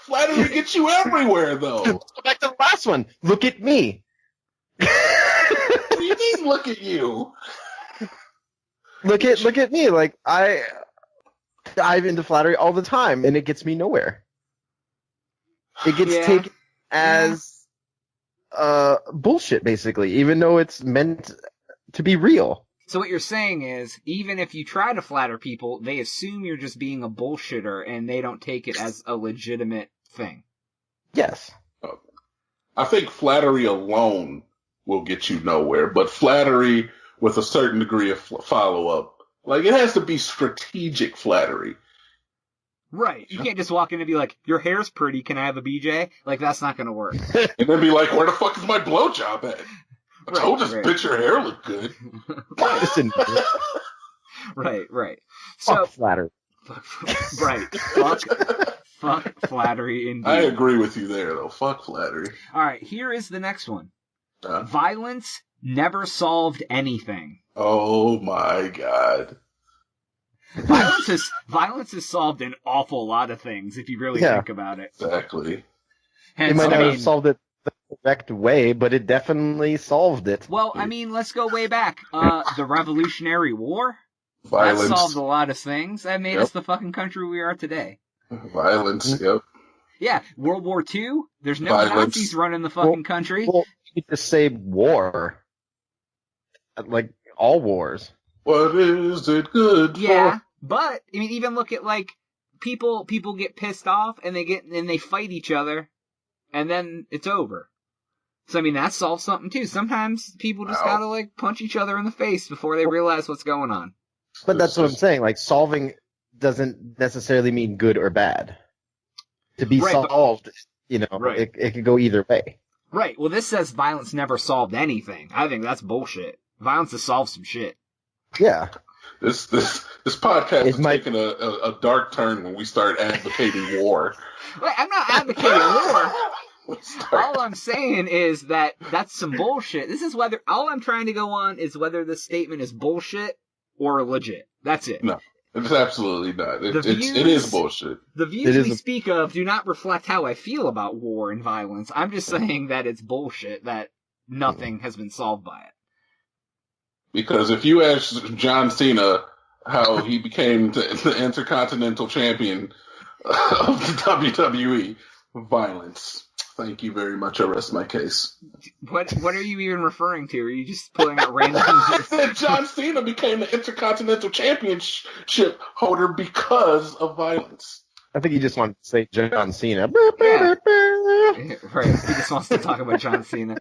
S3: Flattery gets you everywhere, though.
S5: Go back to the last one. Look at me.
S3: What do you mean, look at you?
S5: Look at me. Like, I dive into flattery all the time, and it gets me nowhere. It gets taken as bullshit, basically, even though it's meant to be real.
S1: So what you're saying is, even if you try to flatter people, they assume you're just being a bullshitter, and they don't take it as a legitimate thing.
S5: Yes.
S3: I think flattery alone will get you nowhere, but flattery with a certain degree of follow-up, like, it has to be strategic flattery.
S1: Right. You can't just walk in and be like, your hair's pretty, can I have a BJ? Like, that's not going to work.
S3: And then be like, where the fuck is my blowjob at? I told this bitch your hair looked good.
S1: Right. So,
S5: fuck flattery.
S1: Right. Fuck flattery indeed.
S3: I agree with you there, though. Fuck flattery.
S1: All right, here is the next one. Violence never solved anything.
S3: Oh my god.
S1: Violence has solved an awful lot of things if you really think about it.
S3: Exactly.
S1: Hence,
S5: it might not have solved it the correct way, but it definitely solved it.
S1: Well, I mean, let's go way back. The Revolutionary War?
S3: Violence.
S1: That solved a lot of things. That made us the fucking country we are today.
S3: Violence, yep.
S1: Yeah, World War II? There's no Nazis running the fucking country.
S5: Well, you just say war. Like, all wars.
S3: What is it good
S1: for?
S3: For?
S1: But, I mean, even look at, like, people get pissed off and they fight each other, and then it's over. So, I mean, that solves something, too. Sometimes people just gotta, like, punch each other in the face before they realize what's going on.
S5: But that's what I'm saying. Like, solving doesn't necessarily mean good or bad. To be solved, it could go either way.
S1: Right. Well, this says violence never solved anything. I think that's bullshit. Violence has solved some shit.
S5: Yeah.
S3: This podcast is taking a dark turn when we start advocating war.
S1: Wait, I'm not advocating war. All I'm saying is that that's some bullshit. This is whether all I'm trying to go on is whether this statement is bullshit or legit. That's it.
S3: No, it's absolutely not. It is bullshit.
S1: The views we speak of do not reflect how I feel about war and violence. I'm just saying that it's bullshit, that nothing has been solved by it.
S3: Because if you ask John Cena how he became the Intercontinental Champion of the WWE, violence. Thank you very much. I rest my case.
S1: What are you even referring to? Are you just pulling out random?
S3: I said John Cena became the Intercontinental Championship holder because of violence.
S5: I think he just wanted to say John Cena.
S1: Yeah. Right. He just wants to talk about John Cena.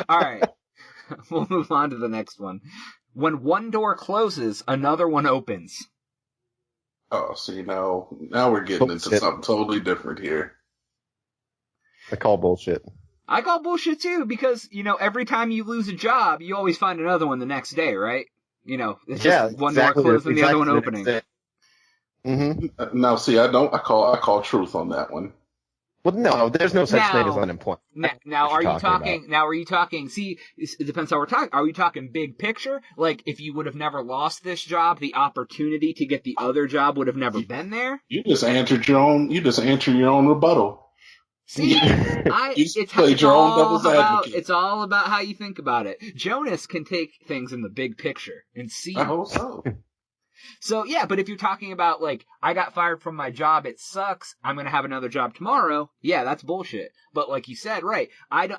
S1: All right. We'll move on to the next one. When one door closes, another one opens.
S3: Oh, see, now we're getting into something totally different here.
S5: I call bullshit.
S1: I call bullshit too, because, every time you lose a job, you always find another one the next day, right? It's just one door closing, the other one opening.
S5: Mm-hmm.
S3: Now, see, I call truth on that one.
S5: Well, no, there's no such thing as unemployment.
S1: Now, are you talking? See, it depends how we're talking. Are we talking big picture? Like, if you would have never lost this job, the opportunity to get the other job would have never been there.
S3: You just answered your own rebuttal.
S1: See, it's all about how you think about it. Jonas can take things in the big picture and see.
S3: I hope so.
S1: So, yeah, but if you're talking about, like, I got fired from my job, it sucks, I'm going to have another job tomorrow, yeah, that's bullshit. But like you said, right,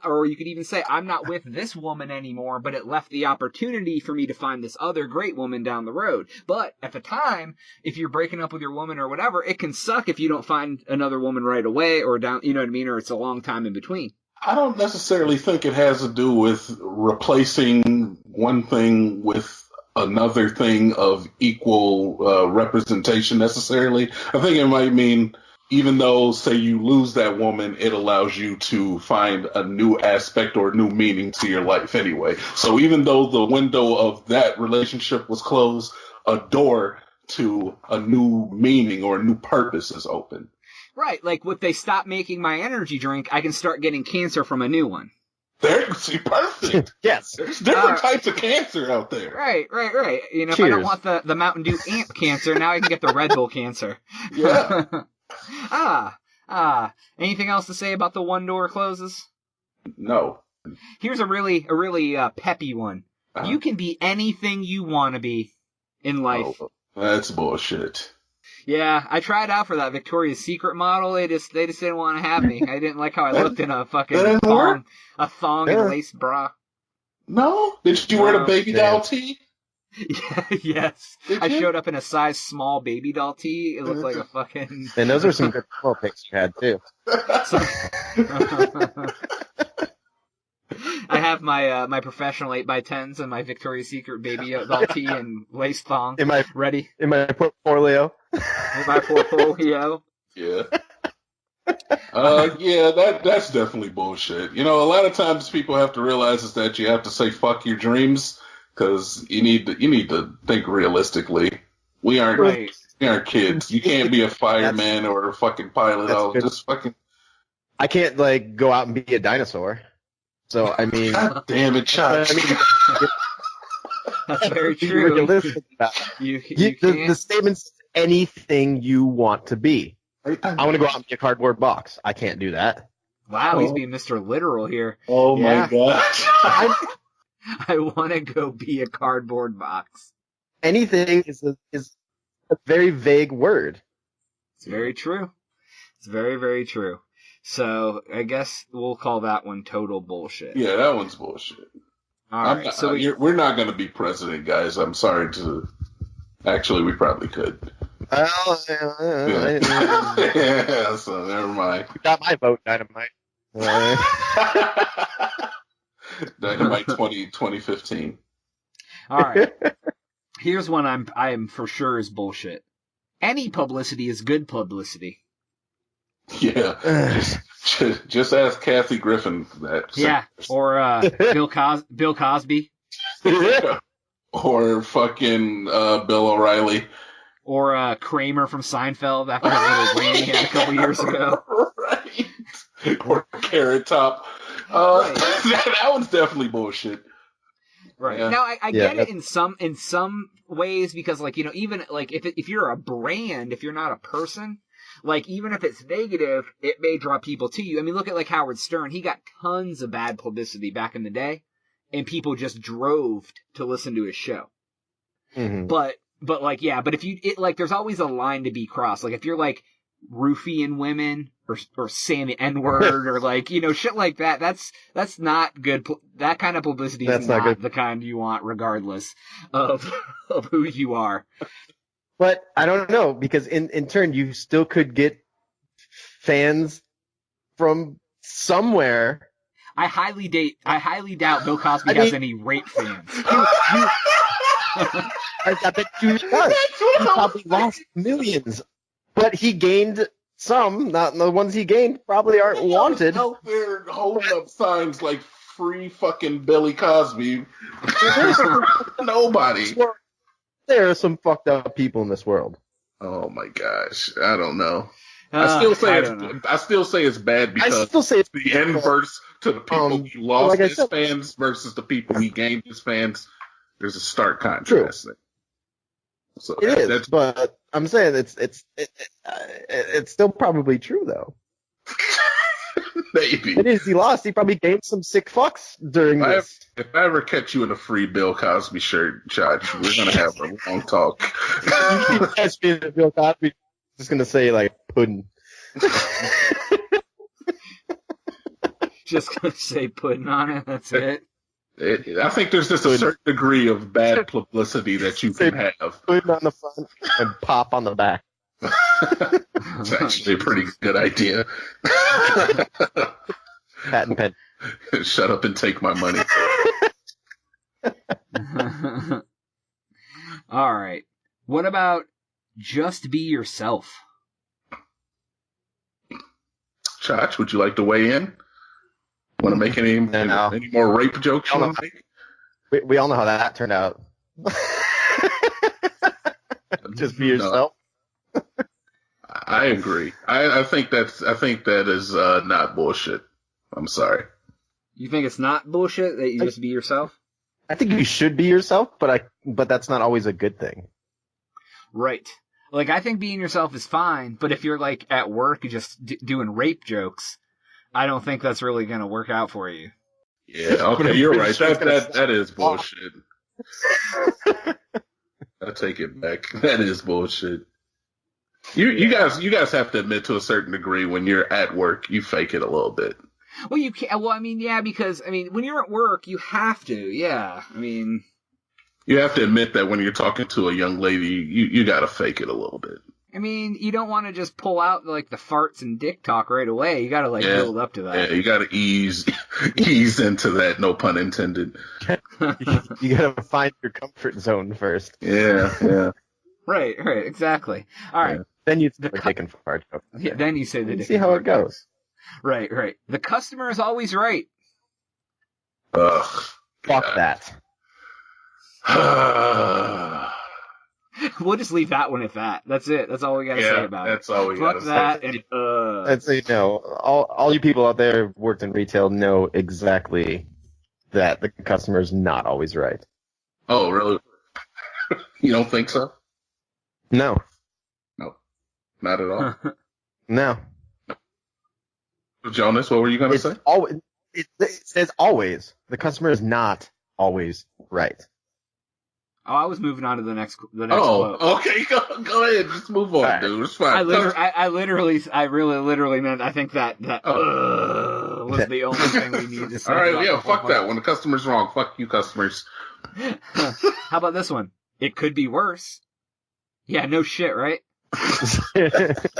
S1: or you could even say, I'm not with this woman anymore, but it left the opportunity for me to find this other great woman down the road. But at the time, if you're breaking up with your woman or whatever, it can suck if you don't find another woman right away or down, you know what I mean, or it's a long time in between.
S3: I don't necessarily think it has to do with replacing one thing with another thing of equal representation necessarily. I think it might mean, even though, say, you lose that woman, it allows you to find a new aspect or new meaning to your life anyway. So even though the window of that relationship was closed, a door to a new meaning or a new purpose is open.
S1: Right, like if they stop making my energy drink, I can start getting cancer from a new one.
S3: See, perfect.
S5: Yes.
S3: There's different types of cancer out there.
S1: Right. If I don't want the Mountain Dew ant cancer, now I can get the Red Bull cancer.
S3: Yeah.
S1: Anything else to say about the one door closes?
S3: No.
S1: Here's a really peppy one. You can be anything you want to be in life.
S3: Oh, that's bullshit.
S1: Yeah, I tried out for that Victoria's Secret model. They just didn't want to have me. I didn't like how I looked in a fucking thong and lace bra.
S3: No? Did you wear the baby doll tee?
S1: Yeah, yes. I showed up in a size small baby doll tee. It looked like a fucking...
S5: And those are some good pillow pics you had, too.
S1: I have my professional 8x10s and my Victoria's Secret baby doll tee and lace thong ready.
S5: In my portfolio.
S1: In my portfolio.
S3: Yeah. That's definitely bullshit. A lot of times people have to realize is that you have to say fuck your dreams because you need to think realistically. We aren't kids. You can't be a fireman or a fucking pilot. Just fucking.
S5: I can't go out and be a dinosaur. So I mean,
S3: God damn it, Chuck.
S1: That's very true.
S5: Realistic about it. The statement's anything you want to be. I want to go out and be a cardboard box. I can't do that.
S1: Wow, he's being Mr. Literal here.
S3: Oh my gosh.
S1: I want to go be a cardboard box.
S5: Anything is a very vague word.
S1: It's very true. It's very, very true. So I guess we'll call that one total bullshit.
S3: Yeah, that one's bullshit.
S1: All right,
S3: we're not going to be president, guys. I'm sorry to. Actually, we probably could.
S5: Yeah,
S3: so never mind.
S5: You got my vote, Dynamite.
S3: Dynamite 2015.
S1: All right. Here's one I am for sure is bullshit. Any publicity is good publicity.
S3: Yeah. just ask Kathy Griffin that.
S1: Yeah. Or Bill Cosby.
S3: Yeah. Or fucking Bill O'Reilly.
S1: Or Kramer from Seinfeld after his little rant he had a couple years ago.
S3: Right. Or Carrot Top. That one's definitely bullshit.
S1: Right. Yeah. Now I get it in some ways because even if you're a brand, if you're not a person, even if it's negative, it may draw people to you. I mean, look at Howard Stern. He got tons of bad publicity back in the day, and people just drove to listen to his show.
S5: Mm-hmm.
S1: But if you there's always a line to be crossed. If you're roofing women or saying the N-word or shit like that, that's not good. That kind of publicity is not the kind you want, regardless of who you are.
S5: But I don't know, because in turn you still could get fans from somewhere.
S1: I highly doubt Bill Cosby has any rape fans.
S5: I bet you he does. He probably lost millions, but he gained some. Not the ones he gained probably aren't wanted.
S3: Out there holding up signs like "Free fucking Billy Cosby." Nobody.
S5: There are some fucked up people in this world.
S3: Oh my gosh, I don't know. I still say it's bad because
S5: I still say it's
S3: the inverse to the people he lost his fans versus the people he gained his fans. There's a stark contrast there. So
S5: it is, but I'm saying it's still probably true though.
S3: Maybe
S5: it is. He lost. He probably gained some sick fucks during this.
S3: If I ever catch you in a free Bill Cosby shirt, Josh, we're gonna have a long talk.
S5: You catch me in a Bill Cosby, just gonna say like pudding.
S1: Just gonna say pudding on it. That's it.
S3: I think there's just a certain degree of bad publicity that you can have.
S5: Pudding on the front and pop on the back.
S3: It's actually a pretty good idea.
S5: Patent pen.
S3: Shut up and take my money.
S1: All right. What about just be yourself?
S3: Chach, would you like to weigh in? Want to make any more rape jokes?
S5: We all know how that turned out. Just be yourself.
S3: I agree. I think that is not bullshit. I'm sorry.
S1: You think it's not bullshit that you just be yourself?
S5: I think you should be yourself, but that's not always a good thing.
S1: Right. Like, I think being yourself is fine, but if you're, like, at work just doing rape jokes, I don't think that's really going to work out for you.
S3: Yeah, okay, you're right. That is bullshit. I take it back. That is bullshit. You guys have to admit to a certain degree when you're at work, you fake it a little bit.
S1: Well, you can't. Well, I mean, yeah, because when you're at work, you have to. Yeah, I mean,
S3: you have to admit that when you're talking to a young lady, you got to fake it a little bit.
S1: I mean, you don't want to just pull out like the farts and dick talk right away. You got to build up to that.
S3: Yeah, you got to ease into that. No pun intended.
S5: You got to find your comfort zone first.
S3: Yeah.
S1: Right, exactly. All right.
S5: Yeah. Then you say the dick and fart joke.
S1: Yeah, then you say the dick.
S5: See how it goes.
S1: Right. The customer is always right.
S3: Ugh.
S5: Fuck that.
S1: We'll just leave that one at that. That's it. That's all we got to say about it.
S3: That's all we got to say.
S1: Fuck that and
S5: I'd say no. All you people out there who've worked in retail know exactly that the customer's not always right.
S3: Oh, really? You don't think so?
S5: No.
S3: Not at all.
S5: No.
S3: Jonas, what were you going to say?
S5: It says always. The customer is not always right.
S1: Oh, I was moving on to the next quote.
S3: Okay, go ahead. Just move on, dude. It's fine.
S1: I really literally meant, I think that was the only thing we need to say.
S3: All right, yeah, fuck that. When the customer's wrong, fuck you customers.
S1: How about this one? It could be worse. Yeah, no shit, right?
S5: That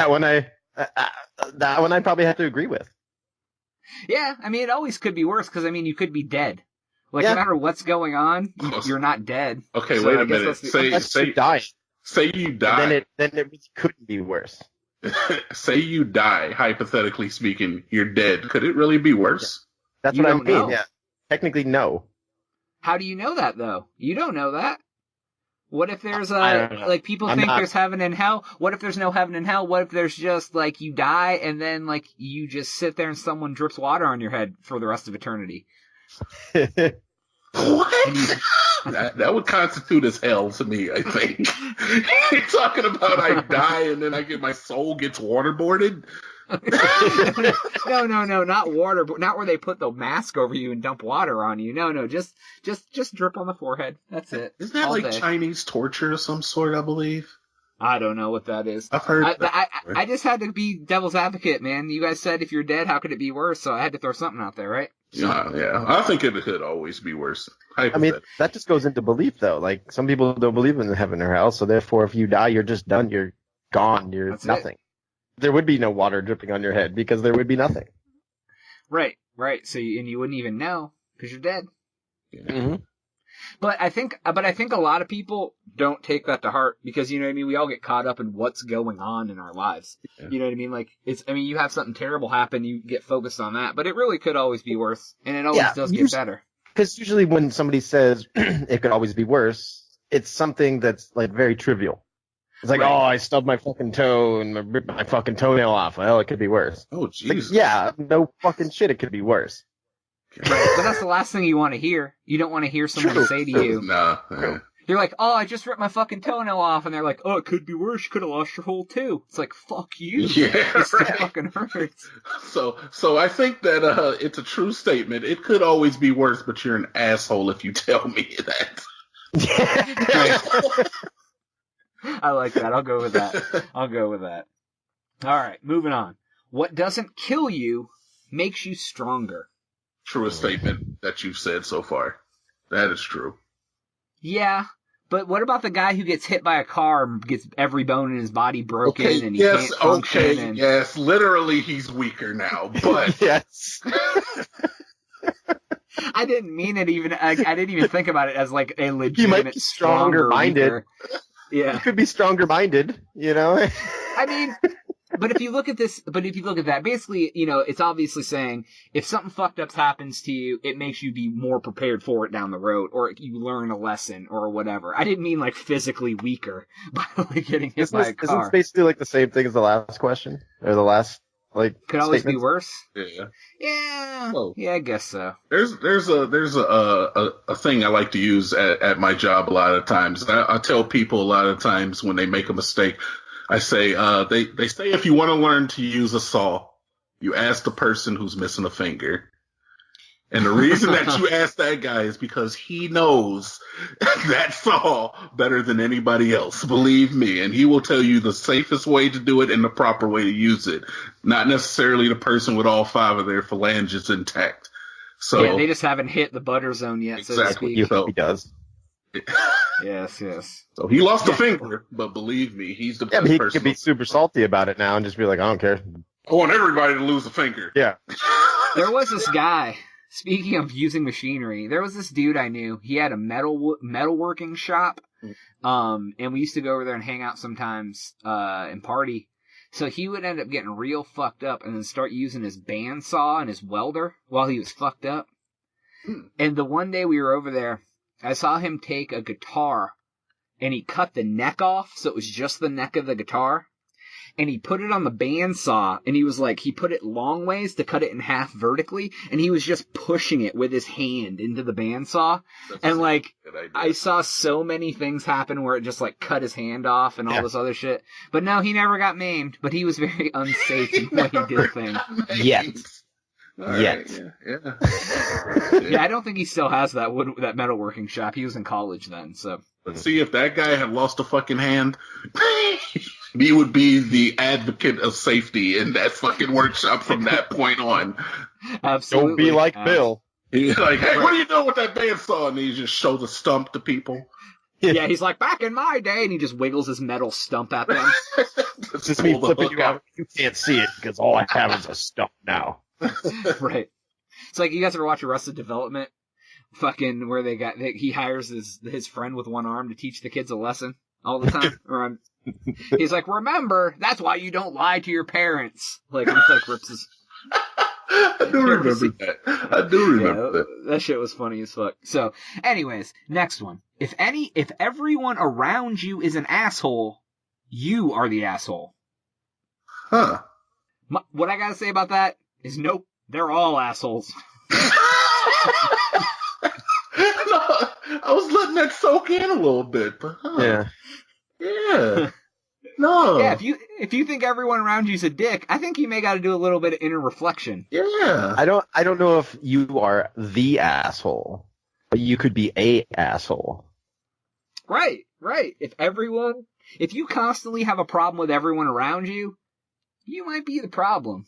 S5: one I probably have to agree with.
S1: Yeah, I mean, it always could be worse because, you could be dead. Like, no matter what's going on, you're not dead.
S3: Okay,
S1: so
S3: wait a minute. Say you die.
S5: Then it couldn't be worse.
S3: Say you die, hypothetically speaking, you're dead. Could it really be worse?
S5: That's what I mean. Know. Yeah. Technically, no.
S1: How do you know that, though? You don't know that. What if there's people think there's heaven and hell? What if there's no heaven and hell? What if there's just, you die and then, you just sit there and someone drips water on your head for the rest of eternity?
S3: What? That would constitute as hell to me, I think. You're talking about I die and then my soul gets waterboarded?
S1: No, not water, not where they put the mask over you and dump water on you. No, just drip on the forehead. That's it.
S3: Isn't that like Chinese torture of some sort, I believe?
S1: I don't know what that is.
S3: I've heard
S1: I just had to be devil's advocate, man. You guys said if you're dead, how could it be worse? So I had to throw something out there, right?
S3: Yeah. I think it could always be worse.
S5: I mean, that just goes into belief, though. Like, some people don't believe in heaven or hell, so therefore, if you die, you're just done. You're gone. You're nothing. There would be no water dripping on your head because there would be nothing.
S1: Right. So you wouldn't even know because you're dead.
S5: Mm-hmm.
S1: But I think a lot of people don't take that to heart because, you know what I mean? We all get caught up in what's going on in our lives. Yeah. You know what I mean? Like, you have something terrible happen, you get focused on that, but it really could always be worse, and it always does get better. Because
S5: usually when somebody says it could always be worse, it's something that's, like, very trivial. It's like, oh, I stubbed my fucking toe and ripped my fucking toenail off. Well, it could be worse.
S3: Oh, jeez.
S5: Like, yeah, no fucking shit, it could be worse.
S1: Right, but that's the last thing you want to hear. You don't want to hear someone say to you, you're like, oh, I just ripped my fucking toenail off, and they're like, oh, it could be worse. You could have lost your whole too. It's like, fuck you.
S3: Yeah,
S1: it still fucking hurts.
S3: So I think that it's a true statement. It could always be worse, but you're an asshole if you tell me that.
S1: I like that. I'll go with that. All right, moving on. What doesn't kill you makes you stronger.
S3: Truest statement that you've said so far. That is true.
S1: Yeah, but what about the guy who gets hit by a car and gets every bone in his body broken and he can't function?
S3: Yes, literally he's weaker now, but...
S5: Yes.
S1: I didn't mean it even... I didn't even think about it as like a legitimate
S5: he might be stronger-minded.
S1: Yeah.
S5: He could be stronger-minded, you know?
S1: I mean... But if you look at that, basically, you know, it's obviously saying if something fucked up happens to you, it makes you be more prepared for it down the road, or you learn a lesson, or whatever. I didn't mean like physically weaker by like getting hit by a car.
S5: Isn't this basically like the same thing as the last question? Or the last, like,
S1: could always be worse?
S3: Yeah.
S1: Yeah. Well, yeah, I guess so.
S3: There's a thing I like to use at my job a lot of times. I tell people a lot of times when they make a mistake, I say, they say if you want to learn to use a saw, you ask the person who's missing a finger. And the reason that you ask that guy is because he knows that saw better than anybody else. Believe me. And he will tell you the safest way to do it and the proper way to use it. Not necessarily the person with all 5 of their phalanges intact. So
S1: yeah, they just haven't hit the butter zone yet,
S3: exactly.
S1: so to speak.
S5: So, he does.
S1: Yes.
S3: So he lost a finger, but believe me, he's the best
S5: person.
S3: He
S5: could be super salty about it now and just be like, I don't care.
S3: I want everybody to lose a finger.
S5: Yeah.
S1: There was this guy, speaking of using machinery, there was this dude I knew. He had a metalworking shop, and we used to go over there and hang out sometimes and party. So he would end up getting real fucked up and then start using his bandsaw and his welder while he was fucked up. And the one day we were over there, I saw him take a guitar and he cut the neck off, so it was just the neck of the guitar, and he put it on the bandsaw, and he was like, he put it long ways to cut it in half vertically, and he was just pushing it with his hand into the bandsaw. And like, I saw so many things happen where it just like cut his hand off and all this other shit. But no, he never got maimed, but he was very unsafe in the way he did things.
S5: Yet.
S1: Yeah, I don't think he still has that metalworking shop. He was in college then, so.
S3: But see, if that guy had lost a fucking hand, he would be the advocate of safety in that fucking workshop from that point on.
S1: Absolutely.
S5: Don't be like Bill.
S3: He's like, hey, what are you doing with that bandsaw? And he just show the stump to people.
S1: Yeah, he's like, back in my day, and he just wiggles his metal stump at them.
S5: Just me flipping you out. You can't see it because all I have is a stump now.
S1: Right. It's like, you guys ever watch Arrested Development? Fucking where he hires his friend with one arm to teach the kids a lesson all the time. He's like, remember, that's why you don't lie to your parents. Like, he like rips his.
S3: I do remember that.
S1: That shit was funny as fuck. So, anyways, next one. If everyone around you is an asshole, you are the asshole.
S3: Huh.
S1: What I gotta say about that is nope, they're all assholes.
S3: I was letting that soak in a little bit, but
S5: yeah.
S3: No.
S1: Yeah, if you think everyone around you's a dick, I think you may got to do a little bit of inner reflection.
S3: Yeah.
S5: I don't know if you are the asshole, but you could be a asshole.
S1: Right. If you constantly have a problem with everyone around you, you might be the problem.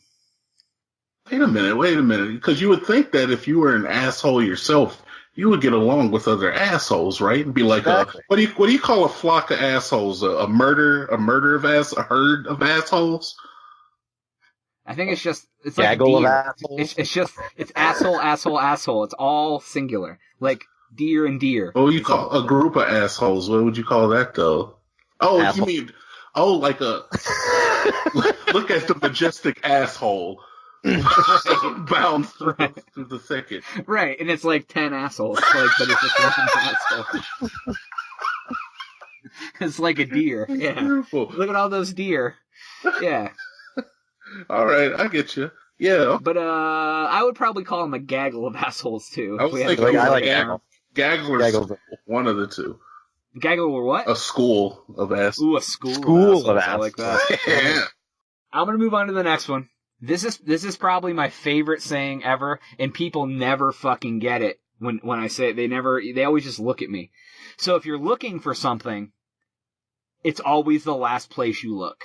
S3: Wait a minute, because you would think that if you were an asshole yourself, you would get along with other assholes, right? And be like,
S5: exactly.
S3: What do you call a flock of assholes? A herd of assholes?
S1: I think it's just it's
S5: Gaggle
S1: like
S5: of
S1: deer.
S5: assholes.
S1: It's asshole, asshole, asshole. It's all singular, like deer and deer.
S3: What would you call a group of assholes? What would you call that though? Oh,
S5: Asshole.
S3: you mean like a look at the majestic asshole bound through the thicket.
S1: Right, and it's like 10 assholes, like, but it's just one asshole. It's like a deer. Yeah.
S3: Beautiful.
S1: Look at all those deer. Yeah.
S3: All right, I get you. Yeah.
S1: But I would probably call them a gaggle of assholes too.
S3: I
S1: If
S3: was
S1: we had
S3: thinking
S1: to
S5: I
S1: go
S5: like
S1: with a
S5: gaggle.
S1: term.
S3: Gaggler's one of the two.
S1: Gaggle or what?
S3: A school of assholes.
S1: Ooh, a school
S5: School
S1: of
S5: of
S1: assholes. I like that.
S3: Yeah.
S1: I'm gonna move on to the next one. This is probably my favorite saying ever, and people never fucking get it when I say it. They always just look at me. So if you're looking for something, it's always the last place you look.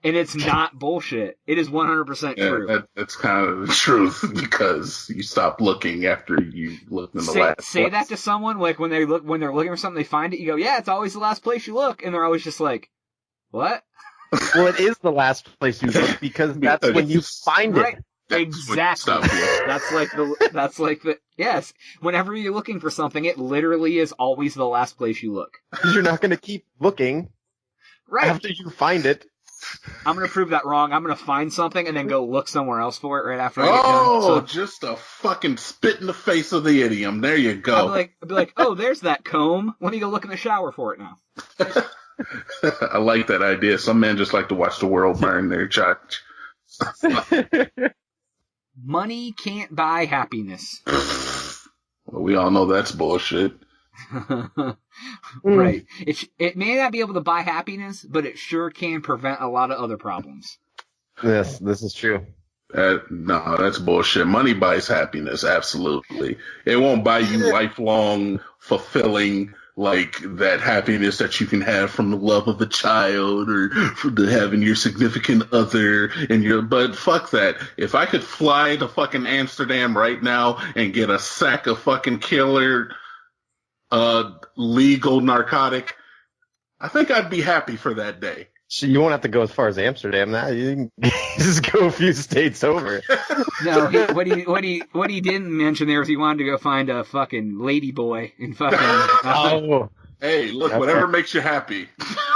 S1: And it's not bullshit. It is 100% true.
S3: That's kind of the truth because you stop looking after you look in the last.
S1: Say that to someone like when they're looking for something, they find it. You go, yeah, it's always the last place you look, and they're always just like, what?
S5: Well, it is the last place you look because that's when you find
S1: Right.
S5: it.
S1: Exactly. That's like the yes. Whenever you're looking for something, it literally is always the last place you look.
S5: Because you're not going to keep looking
S1: Right.
S5: after you find it.
S1: I'm gonna prove that wrong. I'm gonna find something and then go look somewhere else for it right after I get done.
S3: Oh, just a fucking spit in the face of the idiom. There you go.
S1: I'll be like, oh, there's that comb. Let me go look in the shower for it now.
S3: I like that idea. Some men just like to watch the world burn their church.
S1: Money can't buy happiness.
S3: Well, we all know that's bullshit.
S1: Right. It may not be able to buy happiness, but it sure can prevent a lot of other problems.
S5: Yes, this is true.
S3: No, that's bullshit. Money buys happiness, absolutely. It won't buy you lifelong, fulfilling, like, that happiness that you can have from the love of a child or from having your significant other but fuck that. If I could fly to fucking Amsterdam right now and get a sack of fucking killer, legal narcotic, I think I'd be happy for that day.
S5: So you won't have to go as far as Amsterdam now. You can just go a few states over.
S1: No, what he didn't mention there is he wanted to go find a fucking lady boy and fucking.
S5: Oh.
S3: Hey, look, whatever makes you happy.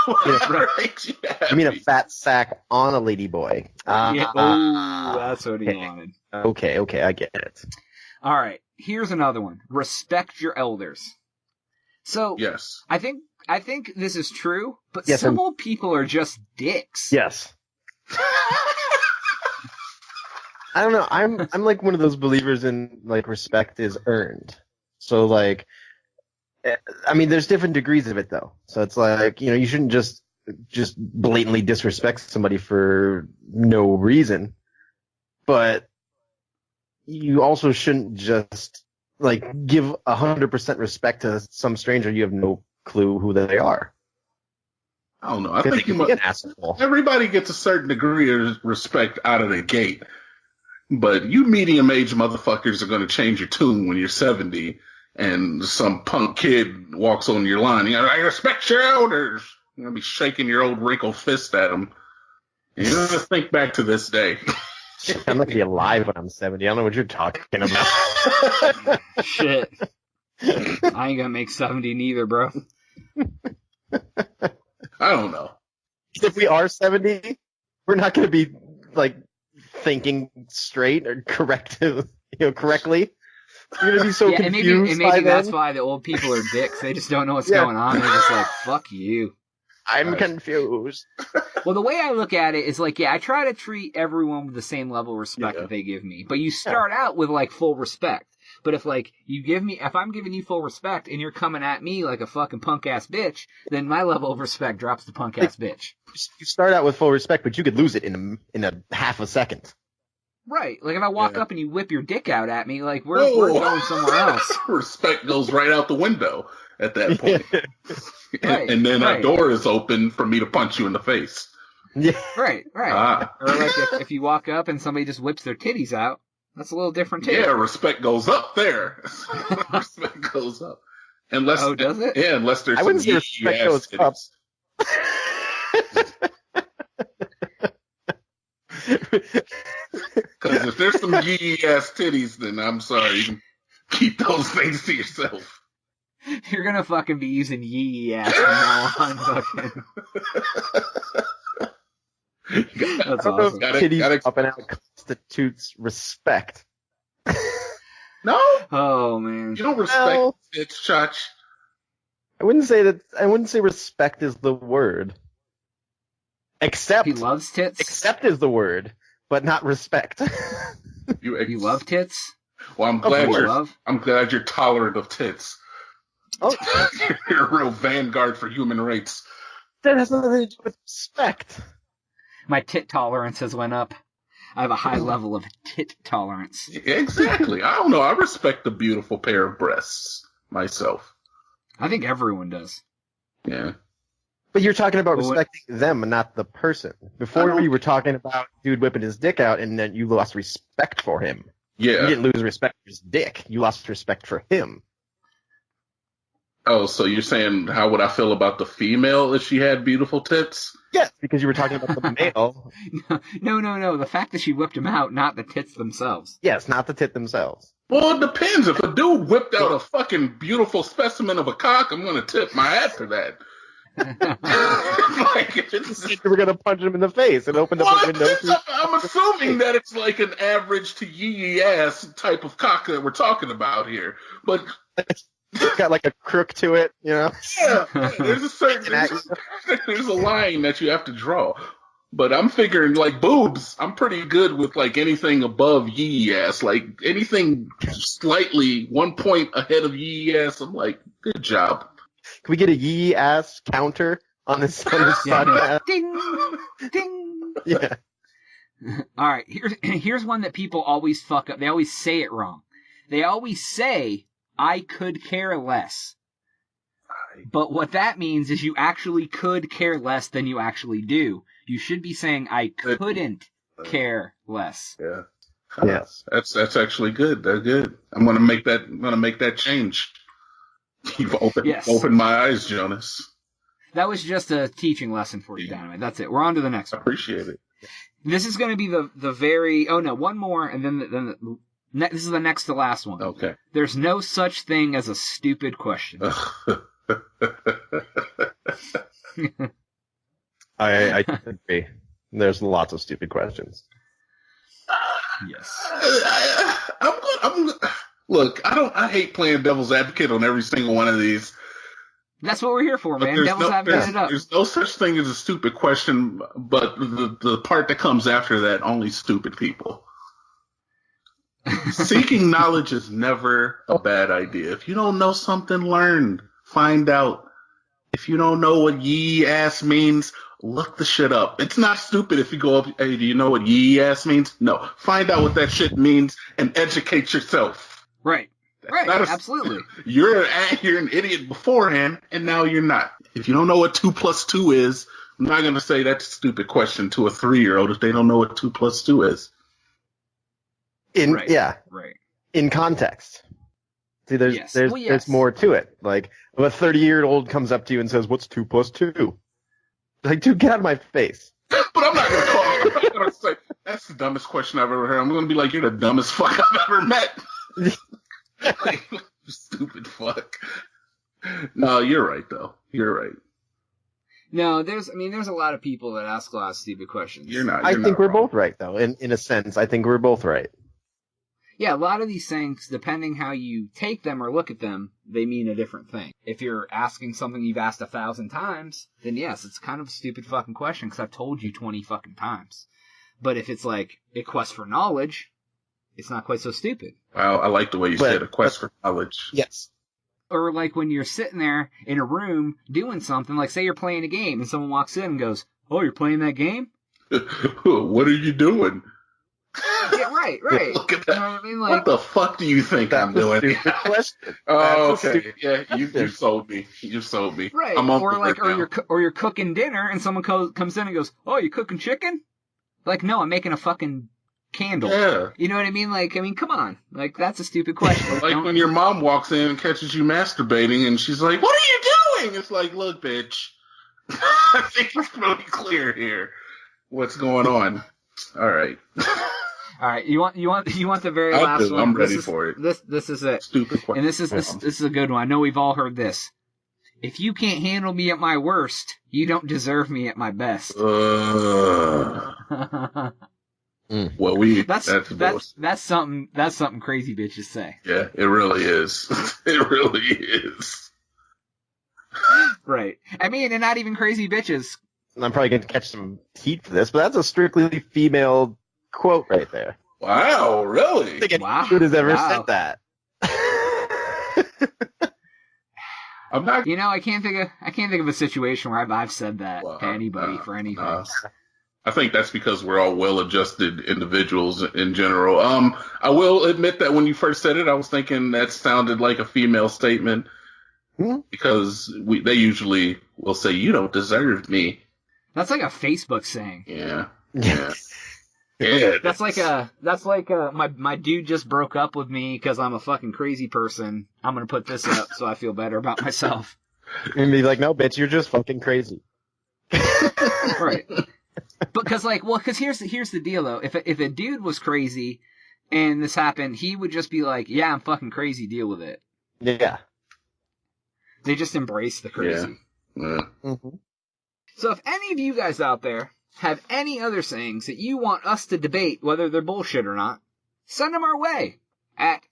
S3: Whatever makes you happy.
S5: I mean a fat sack on a lady boy.
S1: That's what he wanted.
S5: Okay, I get it.
S1: All right, here's another one. Respect your elders. So
S3: yes,
S1: I think this is true, but
S5: yes,
S1: some old people are just dicks.
S5: Yes. I don't know. I'm like one of those believers in like respect is earned. So like, I mean, there's different degrees of it though. So it's like, you shouldn't just blatantly disrespect somebody for no reason, but you also shouldn't just like give 100% respect to some stranger you have no clue who they are.
S3: I don't know. I think everybody gets a certain degree of respect out of the gate. But you medium-aged motherfuckers are going to change your tune when you're 70 and some punk kid walks on your line. I respect your elders. You're going to be shaking your old wrinkled fist at them. You're going to think back to this day.
S5: I'm not going to be alive when I'm 70. I don't know what you're talking about.
S1: Shit. I ain't going to make 70 neither, bro.
S3: I don't know.
S5: If we are 70, we're not going to be, like, thinking straight or correctly. You're going to be so confused.
S1: Maybe that's why the old people are dicks. They just don't know what's going on. They're just like, fuck you.
S5: I'm confused.
S1: Well, the way I look at it is like, I try to treat everyone with the same level of respect that they give me. But you start out with, like, full respect. But if I'm giving you full respect and you're coming at me like a fucking punk ass bitch, then my level of respect drops to punk ass bitch.
S5: You start out with full respect, but you could lose it in a half a second.
S1: Right. Like if I walk up and you whip your dick out at me, like we're going somewhere else.
S3: Respect goes right out the window at that point.
S1: Right,
S3: and then a door is open for me to punch you in the face.
S5: Yeah.
S1: Right. Or like if you walk up and somebody just whips their titties out, that's a little different too.
S3: Yeah, respect goes up there. Respect goes up. Unless,
S1: does it?
S3: Yeah, unless there's
S5: I wouldn't say respect goes up.
S3: Because if there's some yee ass titties, then I'm sorry, you can keep those things to yourself.
S1: You're gonna fucking be using yee ass from now on, fucking. That's awesome.
S5: Titties up and out constitutes respect.
S3: No.
S1: Oh man.
S3: You don't respect tits, Chach.
S5: I wouldn't say respect is the word. Except
S1: he loves tits.
S5: Accept is the word, but not respect.
S1: You love tits?
S3: Well, I'm glad you're tolerant of tits.
S5: Oh,
S3: you're a real vanguard for human rights.
S5: That has nothing to do with respect.
S1: My tit tolerance has went up. I have a high level of tit tolerance.
S3: Exactly. I don't know. I respect a beautiful pair of breasts myself.
S1: I think everyone does.
S3: Yeah.
S5: But you're talking about respecting them and not the person. Before you were talking about dude whipping his dick out and then you lost respect for him.
S3: Yeah.
S5: You didn't lose respect for his dick. You lost respect for him.
S3: Oh, so you're saying how would I feel about the female if she had beautiful tits?
S5: Yes, because you were talking about the male.
S1: No. The fact that she whipped him out, not the tits themselves.
S5: Yes, not the tit themselves.
S3: Well, it depends. If a dude whipped out a fucking beautiful specimen of a cock, I'm going to tip my hat for that.
S5: We're going to punch him in the face and open up the window.
S3: I'm assuming that it's like an average to yee ass type of cock that we're talking about here. But
S5: it's got like a crook to it, you know?
S3: Yeah, there's a certain there's a line that you have to draw. But I'm figuring like boobs, I'm pretty good with like anything above yee ass. Like anything slightly 1 point ahead of yee ass, I'm like, good job.
S5: Can we get a yee ass counter on this podcast?
S1: Ding, ding.
S5: Yeah.
S1: All right, here's one that people always fuck up. They always say it wrong. They always say, I could care less. But what that means is you actually could care less than you actually do. You should be saying, I couldn't care less.
S3: Yeah.
S5: Yes.
S3: That's actually good. They're good. I'm gonna make that change. You've opened my eyes, Jonas.
S1: That was just a teaching lesson for you, Dynamite. That's it. We're on to the next one.
S3: I appreciate it.
S1: This is going to be the very... Oh, no, one more, and then this is the next to last one.
S3: Okay.
S1: There's no such thing as a stupid question.
S5: I agree. There's lots of stupid questions.
S1: Yes.
S3: Look, I hate playing devil's advocate on every single one of these.
S1: That's what we're here for, man. Devil's advocate it up.
S3: There's no such thing as a stupid question, but the part that comes after that, only stupid people. Seeking knowledge is never a bad idea. If you don't know something, learn. Find out. If you don't know what yee ass means, look the shit up. It's not stupid if you go up, hey, do you know what yee ass means? No. Find out what that shit means and educate yourself.
S1: Right. Absolutely.
S3: You're an idiot beforehand, and now you're not. If you don't know what 2 + 2 is, I'm not going to say that's a stupid question to a 3-year-old if they don't know what 2 + 2 is.
S1: Right.
S5: In context. See, there's more to it. Like, if a 30-year-old comes up to you and says, "What's 2 + 2?" Like, dude, get out of my face.
S3: But I'm not going to call. I'm not going to say that's the dumbest question I've ever heard. I'm going to be like, "You're the dumbest fuck I've ever met." Like, stupid fuck. No, you're right though. You're right.
S1: No, there's a lot of people that ask a lot of stupid questions.
S5: I think we're both right though. In a sense, I think we're both right.
S1: Yeah, a lot of these things, depending how you take them or look at them, they mean a different thing. If you're asking something you've asked 1,000 times, then yes, it's kind of a stupid fucking question because I've told you 20 fucking times. But if it's like a quest for knowledge, it's not quite so stupid.
S3: Wow, I like the way you said a quest for knowledge.
S5: Yes.
S1: Or like when you're sitting there in a room doing something, like say you're playing a game and someone walks in and goes, "Oh, you're playing that game?"
S3: What are you doing?
S1: Yeah, right.
S3: Look at that.
S1: You know what I mean? Like,
S3: what the fuck do you think I'm doing?
S5: Question.
S3: Oh, okay. Yeah, you sold me. You sold me.
S1: Right.
S3: I'm
S1: Or you're cooking dinner and someone comes in and goes, "Oh, you cooking chicken?" Like, no, I'm making a fucking candle.
S3: Yeah.
S1: You know what I mean? Like, come on. Like, that's a stupid question.
S3: Like when your mom walks in and catches you masturbating and she's like, "What are you doing?" It's like, look, bitch. I think it's really clear here what's going on. All right.
S1: All right, you want the very last one?
S3: I'm ready for it.
S1: This is it.
S3: Stupid question.
S1: And this is a good one. I know we've all heard this. If you can't handle me at my worst, you don't deserve me at my best.
S3: Well,
S1: that's something crazy bitches say.
S3: Yeah, it really is. It really is.
S1: Right. I mean, and not even crazy bitches.
S5: I'm probably going to catch some heat for this, but that's a strictly female quote right there.
S3: Wow, really?
S5: I think any dude has ever said that.
S3: I'm not.
S1: You know, I can't think of a situation where I've said that to anybody for anything.
S3: I think that's because we're all well-adjusted individuals in general. I will admit that when you first said it, I was thinking that sounded like a female statement because they usually will say, "You don't deserve me."
S1: That's like a Facebook saying.
S3: Yeah. Yeah.
S1: That's like my dude just broke up with me because I'm a fucking crazy person. I'm gonna put this up so I feel better about myself.
S5: And be like, no, bitch, you're just fucking crazy.
S1: Right. Because here's the deal though. If a dude was crazy and this happened, he would just be like, yeah, I'm fucking crazy, deal with it.
S5: Yeah.
S1: They just embrace the crazy.
S3: Yeah.
S5: Mm-hmm.
S1: So if any of you guys out there have any other sayings that you want us to debate whether they're bullshit or not, send them our way at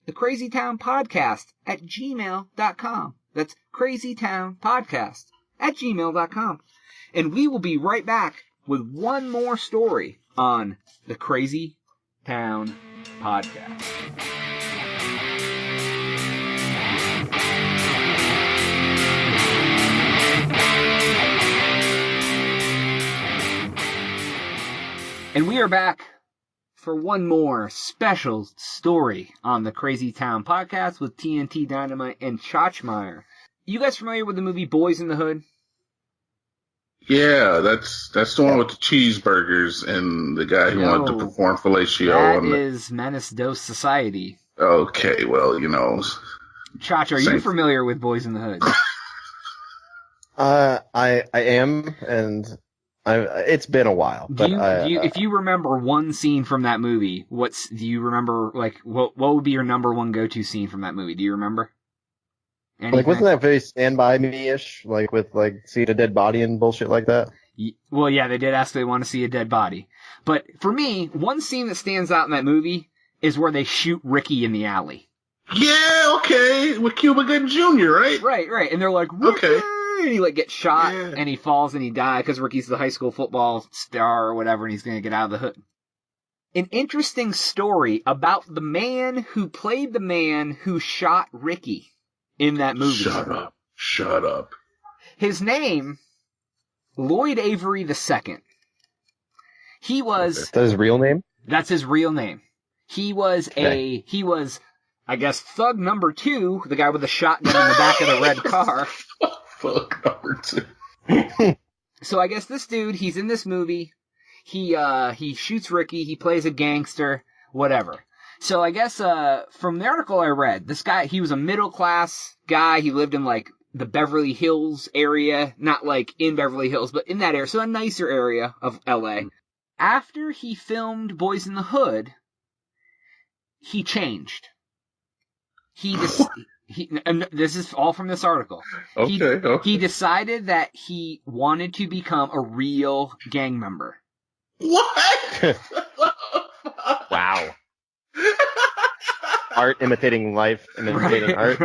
S1: thecrazytownpodcast@gmail.com. That's crazytownpodcast@gmail.com. And we will be right back with one more story on the Crazy Town Podcast. And we are back for one more special story on the Crazy Town Podcast with TNT Dynamite and Chachmeyer. You guys familiar with the movie Boyz in the Hood?
S3: Yeah, that's the one with the cheeseburgers and the guy who wanted to perform fellatio.
S1: That is Menace Dos Society.
S3: Okay, well, you know.
S1: Chach, are you familiar with Boyz in the Hood?
S5: I am, and it's been a while. But
S1: if you remember one scene from that movie, do you remember, like, what would be your number one go-to scene from that movie? Do you remember? Anything?
S5: Like, wasn't that very Stand By Me-ish? Like, with, like, seeing a dead body and bullshit like that?
S1: Well, yeah, they did ask if they want to see a dead body. But for me, one scene that stands out in that movie is where they shoot Ricky in the alley.
S3: Yeah, okay, with Cuba Gooding Jr., right?
S1: Right. And they're like, Ricky! Okay. And he, like, gets shot, and he falls and he dies because Ricky's the high school football star or whatever, and he's going to get out of the hood. An interesting story about the man who played the man who shot Ricky in that movie.
S3: Shut up.
S1: His name, Lloyd Avery II. He was...
S5: Is that his real name?
S1: That's his real name. He was I guess, thug number 2, the guy with the shotgun in the back of the red car.
S3: Thug number 2.
S1: So I guess this dude, he's in this movie. He shoots Ricky. He plays a gangster, whatever. So I guess from the article I read, this guy, he was a middle-class guy. He lived in, like, the Beverly Hills area. Not, like, in Beverly Hills, but in that area. So a nicer area of L.A. After he filmed Boyz in the Hood, he changed. And this is all from this article.
S3: Okay.
S1: He decided that he wanted to become a real gang member.
S3: What?
S5: Wow. Art imitating life, imitating art.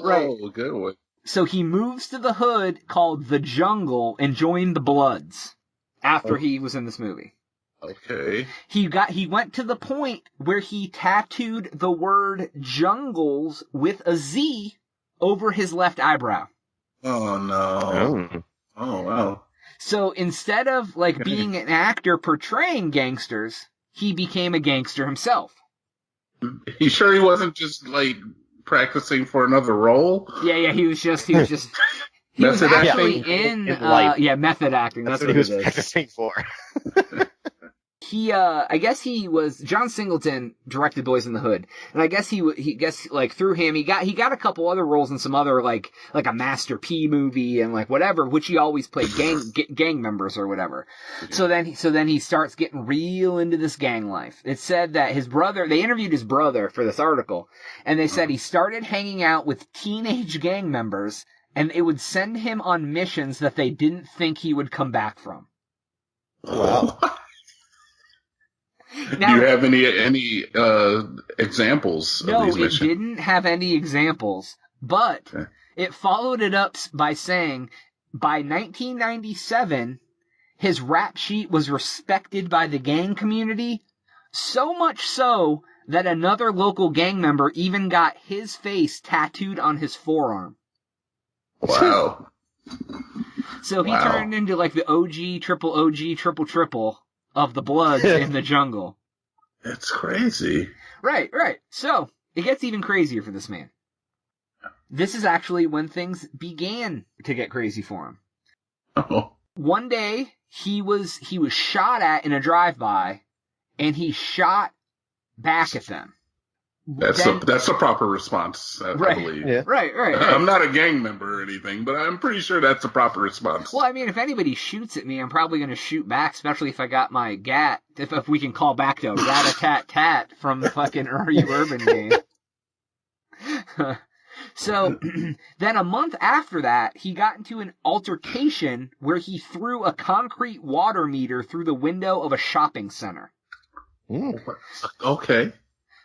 S1: Right.
S3: Good one.
S1: So he moves to the hood called the Jungle and joined the Bloods after he was in this movie.
S3: Okay.
S1: He went to the point where he tattooed the word jungles with a Z over his left eyebrow.
S3: Oh no. Oh wow.
S1: So instead of, like, being an actor portraying gangsters, he became a gangster himself.
S3: You sure he wasn't just, like, practicing for another role?
S1: Yeah, he was actually in life. Method acting. That's what
S5: he was practicing for.
S1: I guess John Singleton directed Boyz n the Hood, and I guess through him he got a couple other roles in some other like a Master P movie and like whatever, which he always played gang members or whatever. So then he starts getting real into this gang life. It said that they interviewed his brother for this article, and they said he started hanging out with teenage gang members, and it would send him on missions that they didn't think he would come back from.
S5: Wow.
S3: Now, do you have any examples of these missions?
S1: No, it didn't have any examples, but it followed it up by saying by 1997, his rap sheet was respected by the gang community, so much so that another local gang member even got his face tattooed on his forearm.
S3: Wow.
S1: So he turned into like the OG, triple of the Bloods in the jungle.
S3: That's crazy.
S1: Right. So, it gets even crazier for this man. This is actually when things began to get crazy for him.
S3: Oh.
S1: One day, he was shot at in a drive-by, and he shot back at them.
S3: That's a proper response, I believe.
S1: Yeah. Right.
S3: I'm not a gang member or anything, but I'm pretty sure that's a proper response.
S1: Well, I mean, if anybody shoots at me, I'm probably going to shoot back, especially if I got my gat. If we can call back to rat-a-tat-tat from the fucking Are You Urban game. So, then a month after that, he got into an altercation where he threw a concrete water meter through the window of a shopping center.
S3: Okay.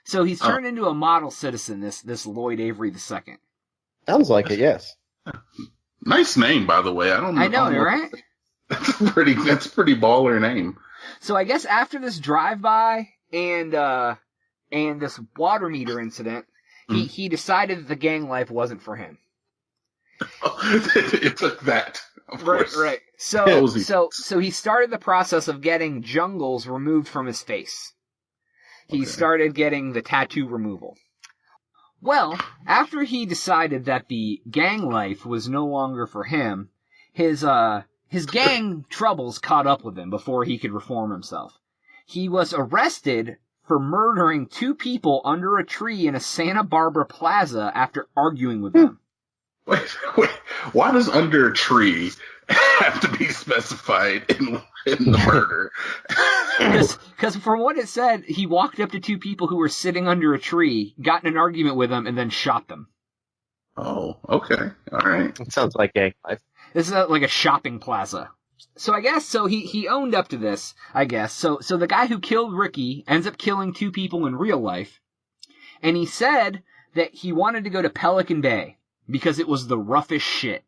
S1: So he's turned into a model citizen, this Lloyd Avery II.
S5: Sounds like it, yes.
S3: Nice name, by the way.
S1: I know, right?
S3: That's a pretty baller name.
S1: So I guess after this drive-by and this water meter incident, he decided that the gang life wasn't for him.
S3: It took that, of course.
S1: Right. So he started the process of getting jungles removed from his face. He started getting the tattoo removal. Well, after he decided that the gang life was no longer for him, his gang troubles caught up with him before he could reform himself. He was arrested for murdering 2 people under a tree in a Santa Barbara plaza after arguing with them.
S3: Wait. Why does under a tree have to be specified in the murder?
S1: Because from what it said, he walked up to 2 people who were sitting under a tree, got in an argument with them, and then shot them.
S3: Oh, okay. All right.
S5: It sounds like gang life.
S1: This is like a shopping plaza. So I guess, he owned up to this, I guess. So the guy who killed Ricky ends up killing 2 people in real life. And he said that he wanted to go to Pelican Bay because it was the roughest shit.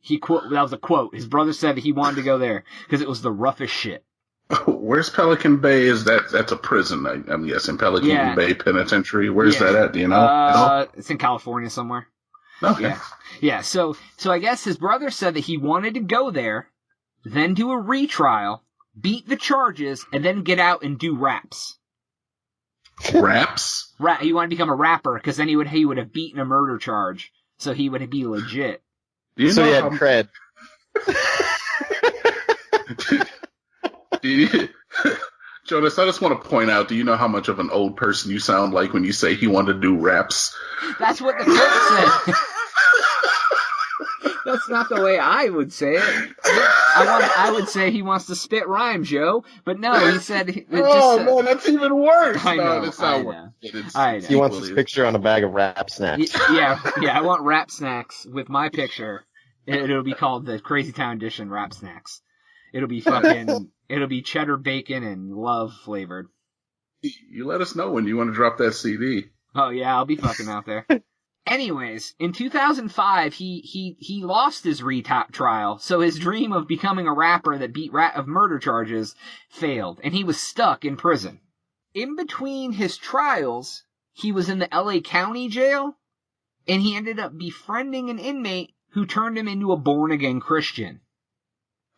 S1: That was a quote. His brother said that he wanted to go there because it was the roughest shit.
S3: Where's Pelican Bay? That's a prison, I'm guessing. Pelican Bay Penitentiary. Where's that at? Do you know?
S1: It's in California somewhere.
S3: Okay.
S1: Yeah. So I guess his brother said that he wanted to go there, then do a retrial, beat the charges, and then get out and do raps.
S3: Raps?
S1: He wanted to become a rapper because then he would have beaten a murder charge, so he would be legit.
S5: So he had cred.
S3: Jonas, I just want to point out, do you know how much of an old person you sound like when you say he wanted to do raps?
S1: That's what the quote said. That's not the way I would say it. I would say he wants to spit rhymes, Joe. But no, he said...
S3: man, that's even worse.
S1: I know.
S5: He wants his picture on a bag of Rap Snacks.
S1: Yeah, I want Rap Snacks with my picture. It'll be called the Crazy Town Edition Rap Snacks. It'll be cheddar bacon and love flavored.
S3: You let us know when you want to drop that CD.
S1: Oh yeah, I'll be fucking out there. Anyways, in 2005, he lost his retrial, so his dream of becoming a rapper that beat of murder charges failed, and he was stuck in prison. In between his trials, he was in the LA County jail, and he ended up befriending an inmate who turned him into a born-again Christian.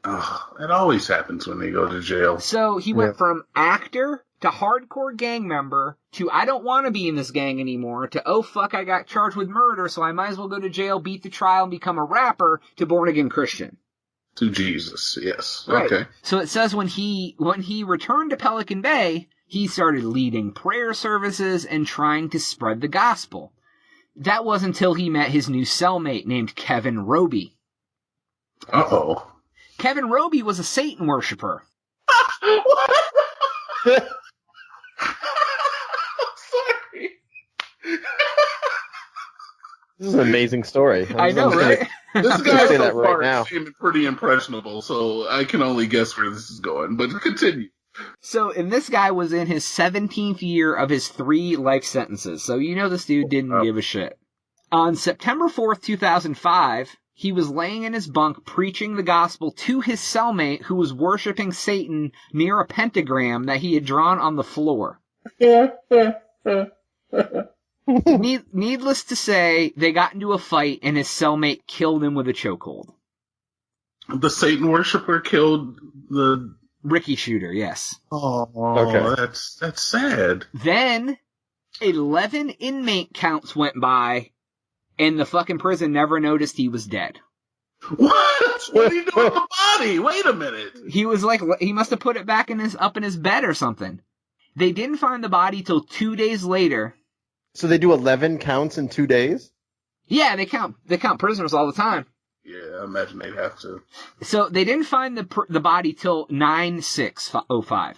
S3: Oh, it always happens when they go to jail.
S1: So he went from actor to hardcore gang member to I don't want to be in this gang anymore to oh fuck I got charged with murder so I might as well go to jail, beat the trial, and become a rapper to born again Christian.
S3: To Jesus, yes.
S1: Right.
S3: Okay.
S1: So it says when he returned to Pelican Bay, he started leading prayer services and trying to spread the gospel. That was until he met his new cellmate named Kevin Roby.
S3: Uh-oh.
S1: Kevin Roby was a Satan worshiper.
S3: Sorry.
S5: This is an amazing story.
S1: I know, right?
S3: This guy
S5: say
S3: so
S5: that right
S3: far
S5: now.
S3: is seeming pretty impressionable, so I can only guess where this is going. But continue.
S1: So, and this guy was in his 17th year of his 3 life sentences. So, this dude didn't give a shit. On September 4th, 2005, he was laying in his bunk preaching the gospel to his cellmate who was worshiping Satan near a pentagram that he had drawn on the floor. Needless to say, they got into a fight and his cellmate killed him with a chokehold.
S3: The Satan worshiper killed the
S1: Ricky Shooter, yes.
S3: Oh,
S5: Okay.
S3: that's sad.
S1: Then 11 inmate counts went by and the fucking prison never noticed he was dead.
S3: What? What are you doing with the body? Wait a minute.
S1: He was like, he must have put it back up in his bed or something. They didn't find the body till 2 days later.
S5: So they do 11 counts in 2 days?
S1: Yeah, they count prisoners all the time.
S3: Yeah, I imagine they'd have to.
S1: So they didn't find the body till 9/6/05.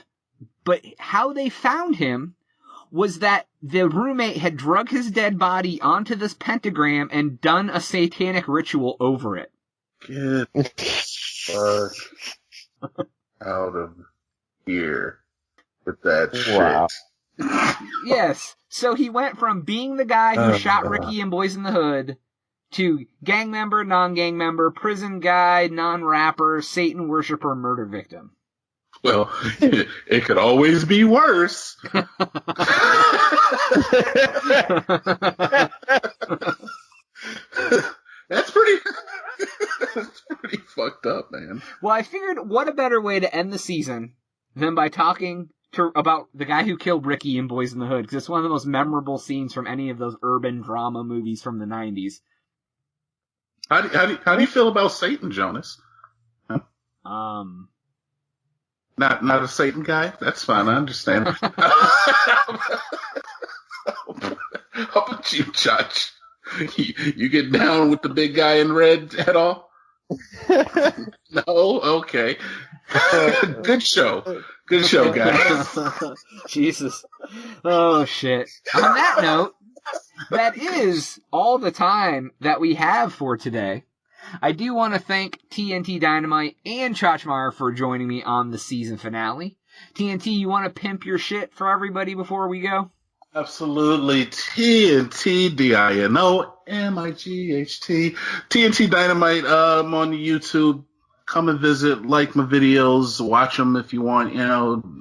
S1: But how they found him was that the roommate had drug his dead body onto this pentagram and done a satanic ritual over it.
S3: Get the fuck out of here with that
S5: Wow.
S3: shit.
S1: Yes. So he went from being the guy who shot Ricky and Boyz in the Hood to gang member, non-gang member, prison guy, non-rapper, Satan worshiper, murder victim.
S3: Well, it could always be worse. That's pretty fucked up, man.
S1: Well, I figured what a better way to end the season than by talking about the guy who killed Ricky in Boyz in the Hood, because it's one of the most memorable scenes from any of those urban drama movies from the 90s.
S3: How do you feel about Satan, Jonas? Huh? Not a Satan guy? That's fine, I understand. How about you, Josh? You get down with the big guy in red at all? No? Okay. Good show. Good show, guys.
S1: Jesus. Oh, shit. On that note, that is all the time that we have for today. I do want to thank TNT Dynamite and Chachmar for joining me on the season finale. TNT, you want to pimp your shit for everybody before we go?
S3: Absolutely. TNT DINOMIGHT. TNT Dynamite on YouTube. Come and visit, like my videos, watch them if you want.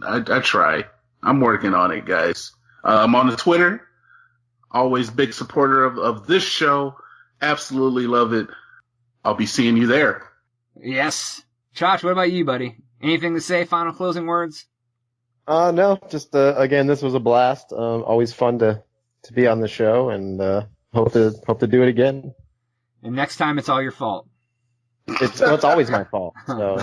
S3: I try. I'm working on it, guys. I'm on the Twitter. Always big supporter of this show. Absolutely love it. I'll be seeing you there.
S1: Yes. Chach, what about you, buddy? Anything to say? Final closing words?
S5: No, just again, this was a blast. Always fun to be on the show, and hope to do it again.
S1: And next time, it's all your fault.
S5: It's always my fault. So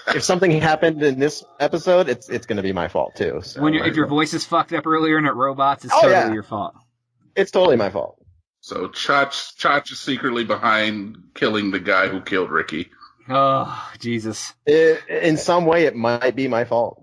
S5: if something happened in this episode, it's going to be my fault too. So.
S1: If your voice is fucked up earlier and it robots, it's totally your fault.
S5: It's totally my fault.
S3: So Chach is secretly behind killing the guy who killed Ricky.
S1: Oh, Jesus.
S5: In some way, it might be my fault.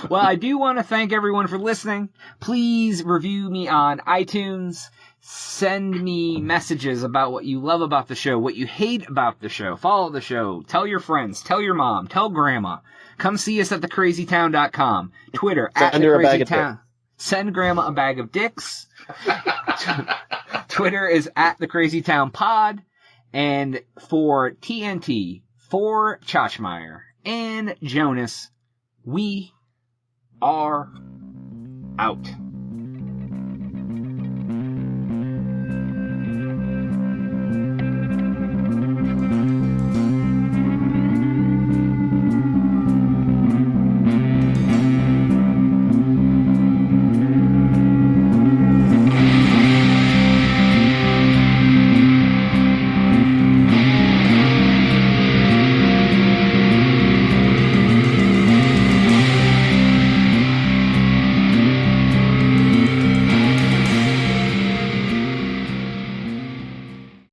S1: Well, I do want to thank everyone for listening. Please review me on iTunes. Send me messages about what you love about the show, what you hate about the show. Follow the show. Tell your friends. Tell your mom. Tell grandma. Come see us at thecrazytown.com. Twitter, at thecrazytown. Send grandma a bag of dicks. Twitter is at thecrazytownpod. And for TNT, for Chachmeyer and Jonas, we are out.